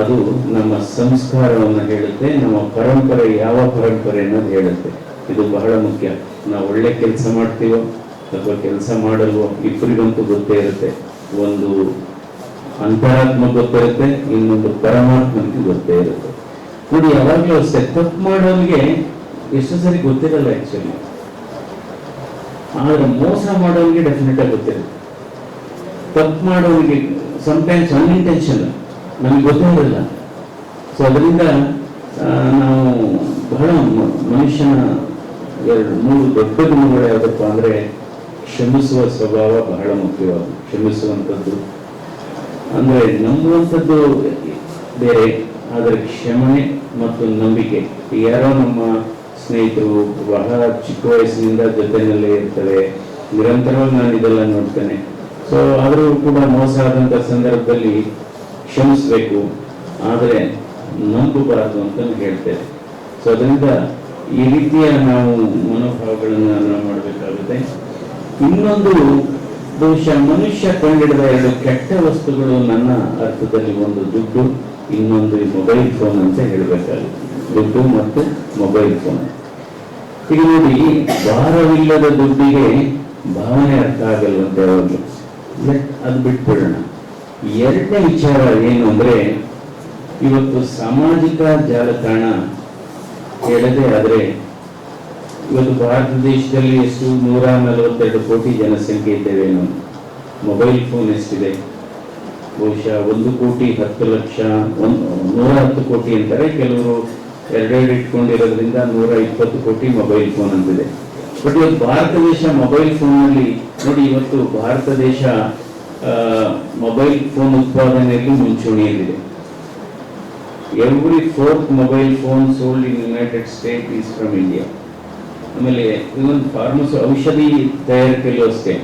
ಅದು ನಮ್ಮ ಸಂಸ್ಕಾರವನ್ನು ಹೇಳುತ್ತೆ, ನಮ್ಮ ಪರಂಪರೆ ಯಾವ ಪರಂಪರೆ ಅನ್ನೋದು ಹೇಳುತ್ತೆ. ಇದು ಬಹಳ ಮುಖ್ಯ. ನಾವು ಒಳ್ಳೆ ಕೆಲಸ ಮಾಡ್ತೀವೋ ಅಥವಾ ಕೆಲಸ ಮಾಡಲ್ವೋ ಇಬ್ಬರಿಗಂತೂ ಗೊತ್ತೇ ಇರುತ್ತೆ. ಒಂದು ಅಂತರಾತ್ಮ ಗೊತ್ತಿರುತ್ತೆ, ಇನ್ನೊಂದು ಪರಮಾತ್ಮನಿಗೆ ಗೊತ್ತೇ ಇರುತ್ತೆ. ನೋಡಿ, ಯಾವಾಗಲೂ ಅಷ್ಟೇ, ತಪ್ಪು ಮಾಡೋನಿಗೆ ಎಷ್ಟು ಸರಿ ಗೊತ್ತಿರಲ್ಲ ಆಕ್ಚುಲಿ, ಆದ್ರೆ ಮೋಸ ಮಾಡೋನಿಗೆ ಡೆಫಿನೆಟ್ ಆಗಿ ಗೊತ್ತಿರುತ್ತೆ. ತಪ್ಪು ಮಾಡೋನಿಗೆ ಸಮ್ಟೈಮ್ಸ್ ಅನ್ಇಂಟೆನ್ಷನ್ ನಮ್ಗೆ ಗೊತ್ತೇ ಇರಲ್ಲ. ಸೊ ಅದರಿಂದ ನಾವು ಬಹಳ ಮನುಷ್ಯನ 2-3 ದೊಡ್ಡ ಗುಣಗಳು ಯಾವುದಪ್ಪ ಅಂದ್ರೆ, ಕ್ಷಮಿಸುವ ಸ್ವಭಾವ ಬಹಳ ಮುಖ್ಯವಾದ. ಕ್ಷಮಿಸುವಂಥದ್ದು ಅಂದ್ರೆ ನಂಬುವಂಥದ್ದು ಬೇರೆ, ಆದರೆ ಕ್ಷಮೆ ಮತ್ತು ನಂಬಿಕೆ. ಯಾರೋ ನಮ್ಮ ಸ್ನೇಹಿತರು ಬಹಳ ಚಿಕ್ಕ ವಯಸ್ಸಿನಿಂದ ಜೊತೆಯಲ್ಲೇ ಇರ್ತವೆ, ನಿರಂತರವಾಗಿ ನಾನು ಇದೆಲ್ಲ ನೋಡ್ತೇನೆ. ಸೊ ಆದರೂ ಕೂಡ ಮೋಸ ಆದಂಥ ಸಂದರ್ಭದಲ್ಲಿ ಕ್ಷಮಿಸಬೇಕು, ಆದರೆ ನಂಬಬಾರದು ಅಂತ ಹೇಳ್ತೇವೆ. ಸೊ ಅದರಿಂದ ಈ ರೀತಿಯ ನಾವು ಮನೋಭಾವಗಳನ್ನು ನಾವು ಮಾಡಬೇಕಾಗುತ್ತೆ. ಇನ್ನೊಂದು ಬಹುಶಃ ಮನುಷ್ಯ ಕಂಡಿಡಿದ 2 ಕೆಟ್ಟ ವಸ್ತುಗಳು ನನ್ನ ಅರ್ಥದಲ್ಲಿ, ಒಂದು ದುಡ್ಡು, ಇನ್ನೊಂದು ಮೊಬೈಲ್ ಫೋನ್ ಅಂತ ಹೇಳಬೇಕಾಗುತ್ತೆ. ದುಡ್ಡು ಮತ್ತು ಮೊಬೈಲ್ ಫೋನ್. ಈಗ ನೋಡಿ, ಭಾರವಿಲ್ಲದ ದುಡ್ಡಿಗೆ ಭಾವನೆ ಅರ್ಥ ಆಗಲ್ವಂತೆ ಯಾವಾಗಲೂ. ಅದು ಬಿಟ್ಬಿಡೋಣ. 2ನೇ ವಿಚಾರ ಏನು ಅಂದ್ರೆ, ಇವತ್ತು ಸಾಮಾಜಿಕ ಜಾಲತಾಣ ಹೇಳದೆ ಆದ್ರೆ, ಇವತ್ತು ಭಾರತ ದೇಶದಲ್ಲಿ ಎಷ್ಟು 142 ಕೋಟಿ ಜನಸಂಖ್ಯೆ ಇದ್ದೇವೆ. ನಾವು ಮೊಬೈಲ್ ಫೋನ್ ಎಷ್ಟಿದೆ? ಬಹುಶಃ 1,10,00,000 110 ಕೋಟಿ ಅಂತಾರೆ, ಕೆಲವರು 2 ಇಟ್ಕೊಂಡಿರೋದ್ರಿಂದ 120 ಕೋಟಿ ಮೊಬೈಲ್ ಫೋನ್ ಅಂತಿದೆ. ಬಟ್ ಇವತ್ತು ಭಾರತ ದೇಶ ಮೊಬೈಲ್ ಫೋನ್ ನಲ್ಲಿ ನೋಡಿ, ಇವತ್ತು ಭಾರತ ದೇಶ ಮೊಬೈಲ್ ಫೋನ್ ಉತ್ಪಾದನೆಯಲ್ಲಿ ಮುಂಚೂಣಿಯಲ್ಲಿದೆ. Every 4th mobile phone sold in United state is from India. ಆಮೇಲೆ ಇನ್ನೊಂದು ಔಷಧಿ ತಯಾರಿಕೆಯಲ್ಲೂ ಅಷ್ಟೇ,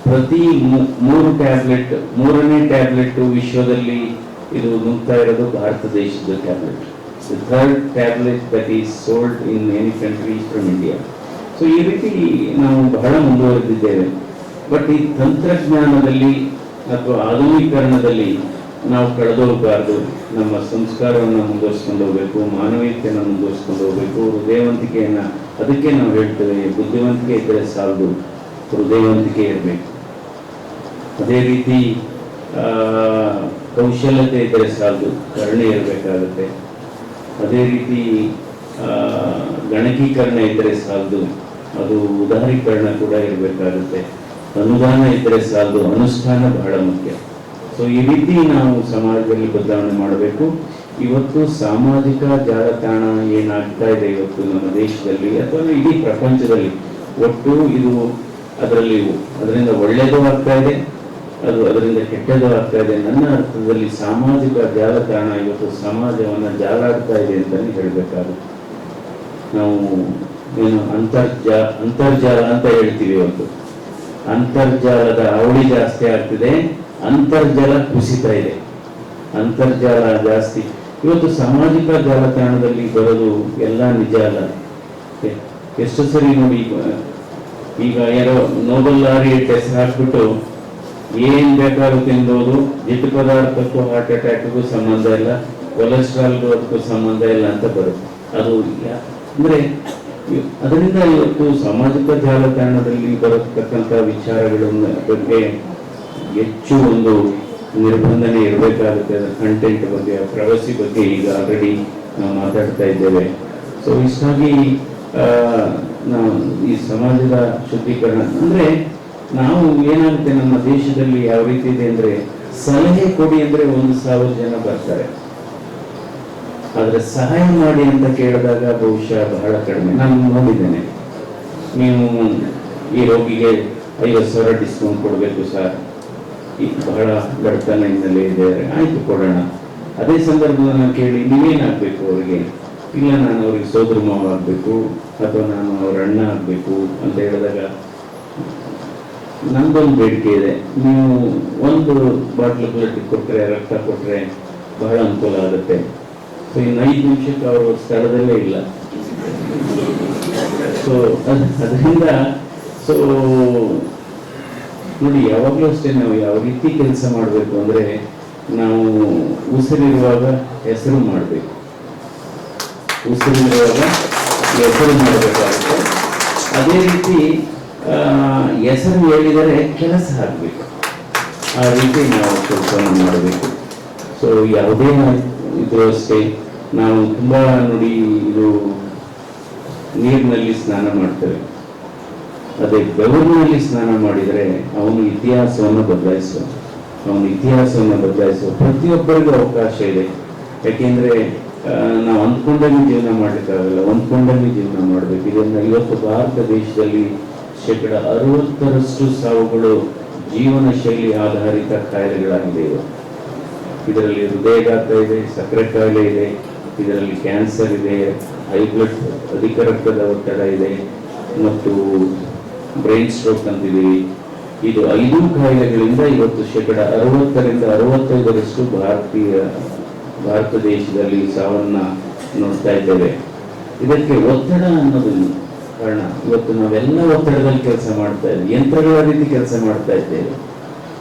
ಪ್ರತಿ 3 ಟ್ಯಾಬ್ಲೆಟ್, 3ನೇ ಟ್ಯಾಬ್ಲೆಟ್ ವಿಶ್ವದಲ್ಲಿ ಇದು ನುಗ್ತಾ ಇರೋದು ಭಾರತ ದೇಶದ tablet. The 3rd tablet that is sold in any country from India. So ಈ ರೀತಿ ನಾವು ಬಹಳ ಮುಂದುವರೆದಿದ್ದೇವೆ. ಬಟ್ ಈ ತಂತ್ರಜ್ಞಾನದಲ್ಲಿ ಅಥವಾ ಆಧುನೀಕರಣದಲ್ಲಿ ನಾವು ಕಳೆದೋಗಬಾರ್ದು. ನಮ್ಮ ಸಂಸ್ಕಾರವನ್ನು ಮುಂದುವರಿಸ್ಕೊಂಡು ಹೋಗ್ಬೇಕು, ಮಾನವೀಯತೆಯನ್ನು ಮುಂದುವರಿಸ್ಕೊಂಡು ಹೋಗ್ಬೇಕು, ಹೃದಯವಂತಿಕೆಯನ್ನ. ಅದಕ್ಕೆ ನಾವು ಹೇಳ್ತೇವೆ, ಬುದ್ಧಿವಂತಿಕೆ ಇದ್ದರೆ ಸಾಲದು, ಹೃದಯವಂತಿಕೆ ಇರಬೇಕು. ಅದೇ ರೀತಿ ಕೌಶಲ್ಯತೆ ಇದ್ದರೆ ಸಾಲದು, ಕರುಣೆ ಇರಬೇಕಾಗುತ್ತೆ. ಅದೇ ರೀತಿ ಗಣಕೀಕರಣ ಇದ್ದರೆ ಸಾಲದು, ಅದು ಉದಾರೀಕರಣ ಕೂಡ ಇರಬೇಕಾಗುತ್ತೆ. ಅನುದಾನ ಇದ್ದರೆ ಸಾಲದು, ಅನುಷ್ಠಾನ ಬಹಳ ಮುಖ್ಯ. ಸೊ ಈ ರೀತಿ ನಾವು ಸಮಾಜದಲ್ಲಿ ಬದಲಾವಣೆ ಮಾಡಬೇಕು. ಇವತ್ತು ಸಾಮಾಜಿಕ ಜಾಲತಾಣ ಏನಾಗ್ತಾ ಇದೆ ಇವತ್ತು ನಮ್ಮ ದೇಶದಲ್ಲಿ ಅಥವಾ ಇಡೀ ಪ್ರಪಂಚದಲ್ಲಿ, ಒಟ್ಟು ಇದು ಅದರಿಂದ ಒಳ್ಳೆಯದು ಆಗ್ತಾ ಇದೆ, ಅದರಿಂದ ಕೆಟ್ಟದ್ದು ಆಗ್ತಾ ಇದೆ. ನನ್ನ ಅರ್ಥದಲ್ಲಿ ಸಾಮಾಜಿಕ ಜಾಲತಾಣ ಇವತ್ತು ಸಮಾಜವನ್ನ ಜಾಲಾಡ್ತಾ ಇದೆ ಅಂತಾನೆ ಹೇಳ್ಬೇಕಾಗುತ್ತೆ. ನಾವು ಏನು ಅಂತರ್ಜಾಲ ಅಂತ ಹೇಳ್ತೀವಿ. ಇವತ್ತು ಅಂತರ್ಜಾಲದ ಅವಳಿ ಜಾಸ್ತಿ ಆಗ್ತಿದೆ, ಅಂತರ್ಜಲ ಕುಸಿತಾ ಇದೆ. ಅಂತರ್ಜಾಲ ಜಾಸ್ತಿ ಇವತ್ತು ಸಾಮಾಜಿಕ ಜಾಲತಾಣದಲ್ಲಿ ಬರೋದು ಎಲ್ಲ ನಿಜ ಅಲ್ಲ. ಎಷ್ಟು ಸರಿ ನೋಡಿ, ಈಗ ಯಾರೋ ನೋಬಲ್ ಲಾರಿಯೇಟ್ ಹೆಸರು ಹಾಕ್ಬಿಟ್ಟು ಏನ್ ಬೇಕಾದ್ರೂ ತಿನ್ಬೋದು, ಜಿಡ್ಡು ಪದಾರ್ಥಕ್ಕೂ ಹಾರ್ಟ್ ಅಟ್ಯಾಕ್ಗೂ ಸಂಬಂಧ ಇಲ್ಲ, ಕೊಲೆಸ್ಟ್ರಾಲ್ಗೂ ಅದಕ್ಕೂ ಸಂಬಂಧ ಇಲ್ಲ ಅಂತ ಬರುತ್ತೆ. ಅದು ಅಂದ್ರೆ ಅದರಿಂದ ಇವತ್ತು ಸಾಮಾಜಿಕ ಜಾಲತಾಣದಲ್ಲಿ ಬರತಕ್ಕಂಥ ವಿಚಾರಗಳ ಬಗ್ಗೆ ಹೆಚ್ಚು ಒಂದು ನಿರ್ಬಂಧನೆ ಇರಬೇಕಾಗುತ್ತೆ. ಅದರ ಕಂಟೆಂಟ್ ಬಗ್ಗೆ, ಪ್ರವಾಸಿ ಬಗ್ಗೆ ಈಗ ಆಲ್ರೆಡಿ ನಾವು ಮಾತಾಡ್ತಾ ಇದ್ದೇವೆ. ಸೊ ಇಷ್ಟಾಗಿ ನಾವು ಈ ಸಮಾಜದ ಶುದ್ಧೀಕರಣ ಅಂದ್ರೆ, ನಾವು ಏನಾಗುತ್ತೆ ನಮ್ಮ ದೇಶದಲ್ಲಿ ಯಾವ ರೀತಿ ಇದೆ ಅಂದ್ರೆ, ಸಲಹೆ ಕೊಡಿ ಅಂದ್ರೆ 1,000 ಜನ ಬರ್ತಾರೆ, ಆದ್ರೆ ಸಹಾಯ ಮಾಡಿ ಅಂತ ಕೇಳಿದಾಗ ಬಹುಶಃ ಬಹಳ ಕಡಿಮೆ. ನಾನು ನೋಡಿದ್ದೇನೆ, ನೀವು ಈ ರೋಗಿಗೆ 50,000 ಡಿಸ್ಕೌಂಟ್ ಕೊಡಬೇಕು ಸರ್, ಬಹಳ ಬಡತನ ಹಿನ್ನೆಲೆ ಇದೆ, ಆಯ್ತು ಕೊಡೋಣ. ಅದೇ ಸಂದರ್ಭದಲ್ಲಿ ನಾನು ಕೇಳಿ ನೀವೇನಾಗಬೇಕು ಅವರಿಗೆ, ಇಲ್ಲ ನಾನು ಅವ್ರಿಗೆ ಸೋದರ ಮಾವ ಆಗಬೇಕು ಅಥವಾ ನಾನು ಅವ್ರ ಅಣ್ಣ ಆಗಬೇಕು ಅಂತ ಹೇಳಿದಾಗ, ನಂದೊಂದು ಬೇಡಿಕೆ ಇದೆ, ನೀವು 1 ಬಾಟ್ಲು ಬ್ಲಡ್ ಕೊಟ್ಟರೆ, ರಕ್ತ ಕೊಟ್ಟರೆ ಬಹಳ ಅನುಕೂಲ ಆಗುತ್ತೆ. ಸೊ ಇನ್ನು 5 ನಿಮಿಷಕ್ಕೆ ಅವರು ಸ್ಥಳದಲ್ಲೇ ಇಲ್ಲ. ಸೊ ಅದರಿಂದ ಸೊ ನೋಡಿ, ಯಾವಾಗಲೂ ಅಷ್ಟೇ ನಾವು ಯಾವ ರೀತಿ ಕೆಲಸ ಮಾಡಬೇಕು ಅಂದರೆ, ನಾವು ಉಸಿರಿರುವಾಗ ಹೆಸರು ಮಾಡಬೇಕು, ಉಸಿರಿರುವಾಗ ಹೆಸರು ಮಾಡಬೇಕಾಗುತ್ತೆ. ಅದೇ ರೀತಿ ಹೆಸರು ಹೇಳಿದರೆ ಕೆಲಸ ಆಗಬೇಕು, ಆ ರೀತಿ ನಾವು ಕೆಲಸವನ್ನು ಮಾಡಬೇಕು. ಸೊ ಯಾವುದೇ ಇದ್ರೂ ಅಷ್ಟೇ, ನಾವು ತುಂಬ ನೋಡಿ, ಇದು ನೀರಿನಲ್ಲಿ ಸ್ನಾನ ಮಾಡ್ತೇವೆ, ಅದೇ ಬೆವರಿನಲ್ಲಿ ಸ್ನಾನ ಮಾಡಿದರೆ ಅವನು ಇತಿಹಾಸವನ್ನು ಬದಲಾಯಿಸುವ ಪ್ರತಿಯೊಬ್ಬರಿಗೂ ಅವಕಾಶ ಇದೆ. ಯಾಕೆಂದ್ರೆ ನಾವು ಅಂದ್ಕೊಂಡಂಗೆ ಜೀವನ ಮಾಡ್ಲಿಕ್ಕಾಗಲ್ಲ, ಹೊಂದ್ಕೊಂಡಂಗೆ ಜೀವನ ಮಾಡಬೇಕು. ಇದನ್ನ ಇವತ್ತು ಭಾರತ ದೇಶದಲ್ಲಿ 60% ಸಾವುಗಳು ಜೀವನ ಶೈಲಿ ಆಧಾರಿತ ಕಾಯಿಲೆಗಳಾಗಿದೆ. ಇದರಲ್ಲಿ ಹೃದಯಘಾತ ಇದೆ, ಸಕ್ಕರೆ ಕಾಯಿಲೆ ಇದೆ, ಇದರಲ್ಲಿ ಕ್ಯಾನ್ಸರ್ ಇದೆ, ಹೈ ಬ್ಲಡ್ ಅಧಿಕ ರಕ್ತದ ಒತ್ತಡ ಇದೆ, ಮತ್ತು ಬ್ರೈನ್ ಸ್ಟ್ರೋಕ್ ಅಂತಿದ್ದೀವಿ. ಇದು 5 ಕಾಯಿಲೆಗಳಿಂದ ಇವತ್ತು 60% 65% ಭಾರತ ದೇಶದಲ್ಲಿ ಸಾವನ್ನ ನೋಡ್ತಾ ಇದ್ದೇವೆ. ಇದಕ್ಕೆ ಒತ್ತಡ ಅನ್ನೋದು ಕಾರಣ. ಇವತ್ತು ನಾವೆಲ್ಲ ಒತ್ತಡದಲ್ಲಿ ಕೆಲಸ ಮಾಡ್ತಾ ಇದ್ದೇವೆ, ಯಂತ್ರಗಳ ರೀತಿ ಕೆಲಸ ಮಾಡ್ತಾ ಇದ್ದೇವೆ.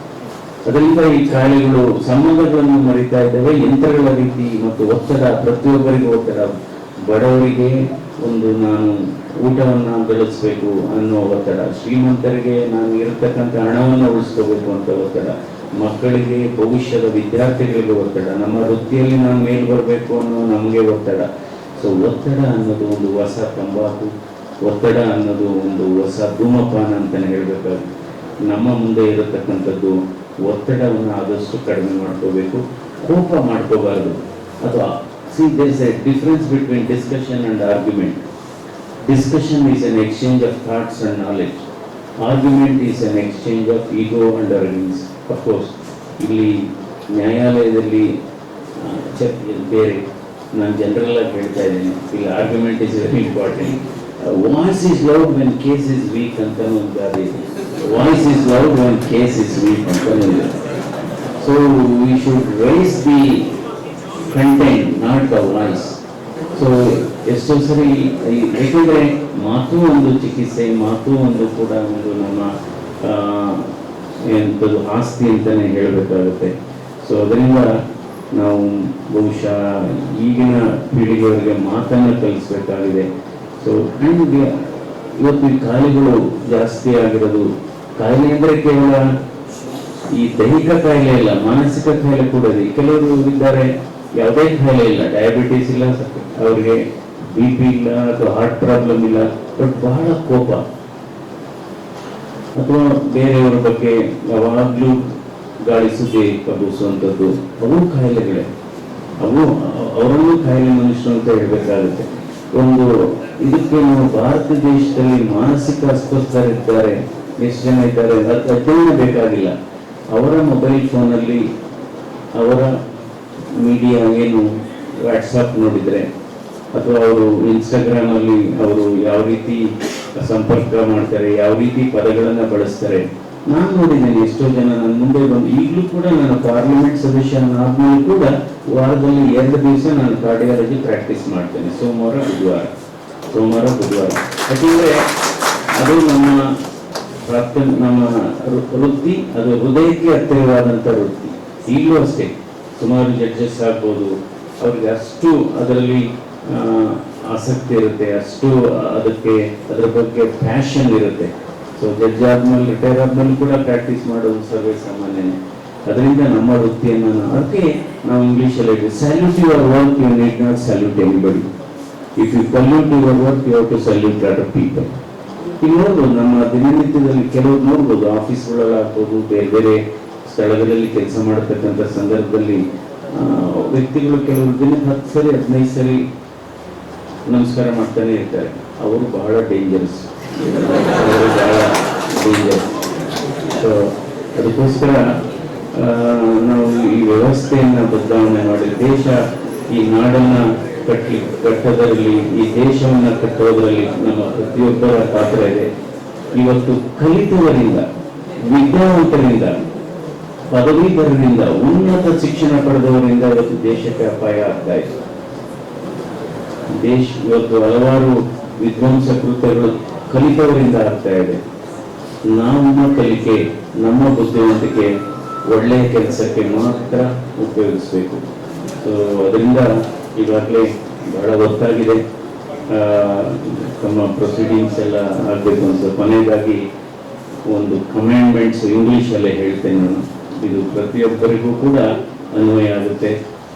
ಅದರಿಂದ ಈ ಕಾಯಿಲೆಗಳು, ಸಂಬಂಧಗಳನ್ನು ಮರಿತಾ ಇದ್ದೇವೆ, ಯಂತ್ರಗಳ ರೀತಿ ಮತ್ತು ಒತ್ತಡ. ಪ್ರತಿಯೊಬ್ಬರಿಗೂ ಒತ್ತಡ. ಬಡವರಿಗೆ ನಾನು ಊಟವನ್ನು ಗಳಿಸ್ಬೇಕು ಅನ್ನೋ ಒತ್ತಡ, ಶ್ರೀಮಂತರಿಗೆ ನಾನು ಇರತಕ್ಕಂಥ ಹಣವನ್ನು ಉಳಿಸ್ಕೋಬೇಕು ಅಂತ ಒತ್ತಡ, ಮಕ್ಕಳಿಗೆ ಭವಿಷ್ಯದ ವಿದ್ಯಾರ್ಥಿಗಳಿಗೆ ಒತ್ತಡ, ನಮ್ಮ ವೃತ್ತಿಯಲ್ಲಿ ನಾನು ಮೇಲ್ ಬರಬೇಕು ಅನ್ನೋ ನಮಗೆ ಒತ್ತಡ. ಸೊ ಒತ್ತಡ ಅನ್ನೋದು ಒಂದು ಹೊಸ ತಂಬಾಕು, ಒತ್ತಡ ಅನ್ನೋದು ಒಂದು ಹೊಸ ಧೂಮಪಾನ ಅಂತಾನೆ ಹೇಳ್ಬೇಕಾಗುತ್ತೆ. ನಮ್ಮ ಮುಂದೆ ಇರತಕ್ಕಂಥದ್ದು ಒತ್ತಡವನ್ನು ಆದಷ್ಟು ಕಡಿಮೆ ಮಾಡ್ಕೋಬೇಕು, ಕೋಪ ಮಾಡ್ಕೋಬಾರ್ದು. ಅಥವಾ there is a difference between discussion and argument. Discussion is an exchange of thoughts and knowledge. Argument is an exchange of ego and arrogance. Of course, ಇಲ್ಲಿ ನ್ಯಾಯಾಲಯದಲ್ಲಿ ಬೇರೆ, ನಾನು ಜನರಲ್ ಆಗಿ ಹೇಳ್ತಾ ಇದ್ದೀನಿ, ಇಲ್ಲಿ argument is very important. Voice is loud when case is weak ಅಂತ ಒಂದು ಗಾದೆ ಇದೆ. Voice is loud when case is weak ಅಂತ ಇದೆ. So we should raise the content, not the voice. So ಎಷ್ಟೋ ಸರಿ, ಏಕೆಂದರೆ ಮಾತು ಒಂದು ಚಿಕಿತ್ಸೆ, ಮಾತು ಒಂದು ಕೂಡ ಒಂದು ನಮ್ಮ ಎಂಥದ್ದು ಆಸ್ತಿ ಅಂತಲೇ ಹೇಳಬೇಕಾಗುತ್ತೆ. ಸೊ ಅದರಿಂದ ನಾವು ಬಹುಶಃ ಈಗಿನ ಪೀಳಿಗೆಯವರಿಗೆ ಮಾತನ್ನು ಕಲಿಸ್ಬೇಕಾಗಿದೆ. ಸೊ ಆ್ಯಂಡ್ ಇವತ್ತು ಈ ಕಾಯಿಲೆಗಳು ಜಾಸ್ತಿ ಆಗಿರೋದು, ಕಾಯಿಲೆ ಅಂದರೆ ಕೇವಲ ಈ ದೈಹಿಕ ಕಾಯಿಲೆ ಇಲ್ಲ, ಮಾನಸಿಕ ಕಾಯಿಲೆ ಕೂಡ ಇದೆ. ಕೆಲವರು ಇದ್ದಾರೆ ಯಾವುದೇ ಕಾಯಿಲೆ ಇಲ್ಲ, ಡಯಾಬಿಟೀಸ್ ಇಲ್ಲ, ಅವರಿಗೆ BP ಇಲ್ಲ, ಅಥವಾ ಹಾರ್ಟ್ ಪ್ರಾಬ್ಲಮ್ ಇಲ್ಲ, ಬಟ್ ಬಹಳ ಕೋಪ, ಅಥವಾ ಬೇರೆಯವರ ಬಗ್ಗೆ ಯಾವಾಗಲೂ ಗಾಳಿ ಸುದ್ದಿ ಕಬ್ಬಿಸುವಂಥದ್ದು, ಅವು ಕಾಯಿಲೆಗಳೇ. ಅವರನ್ನು ಕಾಯಿಲೆ ಮನುಷ್ಯರು ಅಂತ ಹೇಳಬೇಕಾಗುತ್ತೆ. ಒಂದು ಇದಕ್ಕೆ ನಾವು ಭಾರತ ದೇಶದಲ್ಲಿ ಮಾನಸಿಕ ಅಸ್ವಸ್ಥರಿದ್ದಾರೆ, ಎಷ್ಟು ಜನ ಇದ್ದಾರೆ ಅಧ್ಯಯನ ಬೇಕಾಗಿಲ್ಲ. ಅವರ ಮೊಬೈಲ್ ಫೋನಲ್ಲಿ ಅವರ ಮೀಡಿಯಾ ಏನು ವಾಟ್ಸಪ್ ನೋಡಿದರೆ, ಅಥವಾ ಅವರು ಇನ್ಸ್ಟಾಗ್ರಾಮಲ್ಲಿ ಅವರು ಯಾವ ರೀತಿ ಸಂಪರ್ಕ ಮಾಡ್ತಾರೆ, ಯಾವ ರೀತಿ ಪದಗಳನ್ನು ಬಳಸ್ತಾರೆ. ನಾನು ನೋಡಿದ್ದೇನೆ ಎಷ್ಟೋ ಜನ ನನ್ನ ಮುಂದೆ ಬಂದು, ಈಗಲೂ ಕೂಡ ನಾನು ಪಾರ್ಲಿಮೆಂಟ್ ಸದಸ್ಯ ಆದ್ಮೇಲೆ ಕೂಡ ವಾರದಲ್ಲಿ 2 ದಿವಸ ನಾನು ಕಾರ್ಡಿಯಾಲಜಿ ಪ್ರಾಕ್ಟೀಸ್ ಮಾಡ್ತೇನೆ, ಸೋಮವಾರ ಬುಧವಾರ. ಯಾಕೆಂದರೆ ಅದು ನಮ್ಮ ವೃತ್ತಿ, ಅದು ಹೃದಯಕ್ಕೆ ಹತ್ತಿರವಾದಂಥ ವೃತ್ತಿ. ಈಗಲೂ ಅಷ್ಟೇ ಸುಮಾರು ಜಡ್ಜಸ್ ಆಗ್ಬೋದು, ಅವ್ರಿಗೆ ಅಷ್ಟು ಅದರಲ್ಲಿ ಆಸಕ್ತಿ ಇರುತ್ತೆ, ಅಷ್ಟು ಅದರ ಬಗ್ಗೆ ಪ್ಯಾಷನ್ ಇರುತ್ತೆ. ಸೊ ಜಡ್ಜ್ ಆದ್ಮೇಲೆ, ರಿಟೈರ್ ಆದ್ಮೇಲೆ ಕೂಡ ಪ್ರಾಕ್ಟೀಸ್ ಮಾಡೋದು ಸರ್ವೇ ಸಾಮಾನ್ಯನೇ. ಅದರಿಂದ ನಮ್ಮ ವೃತ್ತಿಯನ್ನು ಅದಕ್ಕೆ ನಾವು ಇಂಗ್ಲೀಷಲ್ಲಿ salute your work, you need not salute anybody. If you pollute your work, you have to salute other people. ಈಗ ನೋಡ್ಬೋದು, ನಮ್ಮ ದಿನನಿತ್ಯದಲ್ಲಿ ಕೆಲವರು ನೋಡ್ಬೋದು, ಆಫೀಸ್ಗಳಲ್ಲಿ ಆಗ್ಬೋದು, ಬೇರೆ ಬೇರೆ ಸ್ಥಳಗಳಲ್ಲಿ ಕೆಲಸ ಮಾಡತಕ್ಕಂಥ ಸಂದರ್ಭದಲ್ಲಿ ವ್ಯಕ್ತಿಗಳು ಕೆಲವರು ದಿನಕ್ಕೆ 10 ಸರಿ 15 ಸರಿ ನಮಸ್ಕಾರ ಮಾಡ್ತಾನೆ ಇರ್ತಾರೆ. ಅವರು ಬಹಳ ಡೇಂಜರಸ್. ಸೊ ಅದಕ್ಕೋಸ್ಕರ ನಾವು ಈ ವ್ಯವಸ್ಥೆಯನ್ನು ಬದಲಾವಣೆ ಮಾಡಿ, ದೇಶ ಈ ನಾಡನ್ನು ಕಟ್ಟೋದರಲ್ಲಿ, ಈ ದೇಶವನ್ನು ಕಟ್ಟೋದರಲ್ಲಿ ನಮ್ಮ ಪ್ರತಿಯೊಬ್ಬರ ಪಾತ್ರ ಇದೆ. ಇವತ್ತು ಕಲಿತವರಿಂದ, ವಿದ್ಯಾವಂತರಿಂದ ಪದವೀಧರರಿಂದ, ಉನ್ನತ ಶಿಕ್ಷಣ ಪಡೆದವರಿಂದ ಇವತ್ತು ದೇಶಕ್ಕೆ ಅಪಾಯ ಆಗ್ತಾ ಇದೆ. ಇವತ್ತು ಹಲವಾರು ವಿಧ್ವಂಸ ಕೃತ್ಯಗಳು ಕಲಿತವರಿಂದ ಆಗ್ತಾ ಇದೆ. ನಮ್ಮ ಕಲಿಕೆ, ನಮ್ಮ ಬುದ್ಧಿವಂತಿಕೆ ಒಳ್ಳೆಯ ಕೆಲಸಕ್ಕೆ ಮಾತ್ರ ಉಪಯೋಗಿಸಬೇಕು. ಸೊ ಅದರಿಂದ ಈಗಾಗಲೇ ಬಹಳ ಹೊತ್ತಾಗಿದೆ, ತಮ್ಮ ಪ್ರೊಸೀಡಿಂಗ್ಸ್ ಎಲ್ಲ ಆಗಬೇಕು ಅಂತ. ಕೊನೆಯದಾಗಿ ಒಂದು ಕಮ್ಯಾಂಡ್ಮೆಂಟ್ಸ್ ಇಂಗ್ಲೀಷಲ್ಲೇ ಹೇಳ್ತೇನೆ ನಾನು. ಇದು ಪ್ರತಿಯೊಬ್ಬರಿಗೂ ಕೂಡ ಅನ್ವಯ ಆಗುತ್ತೆ,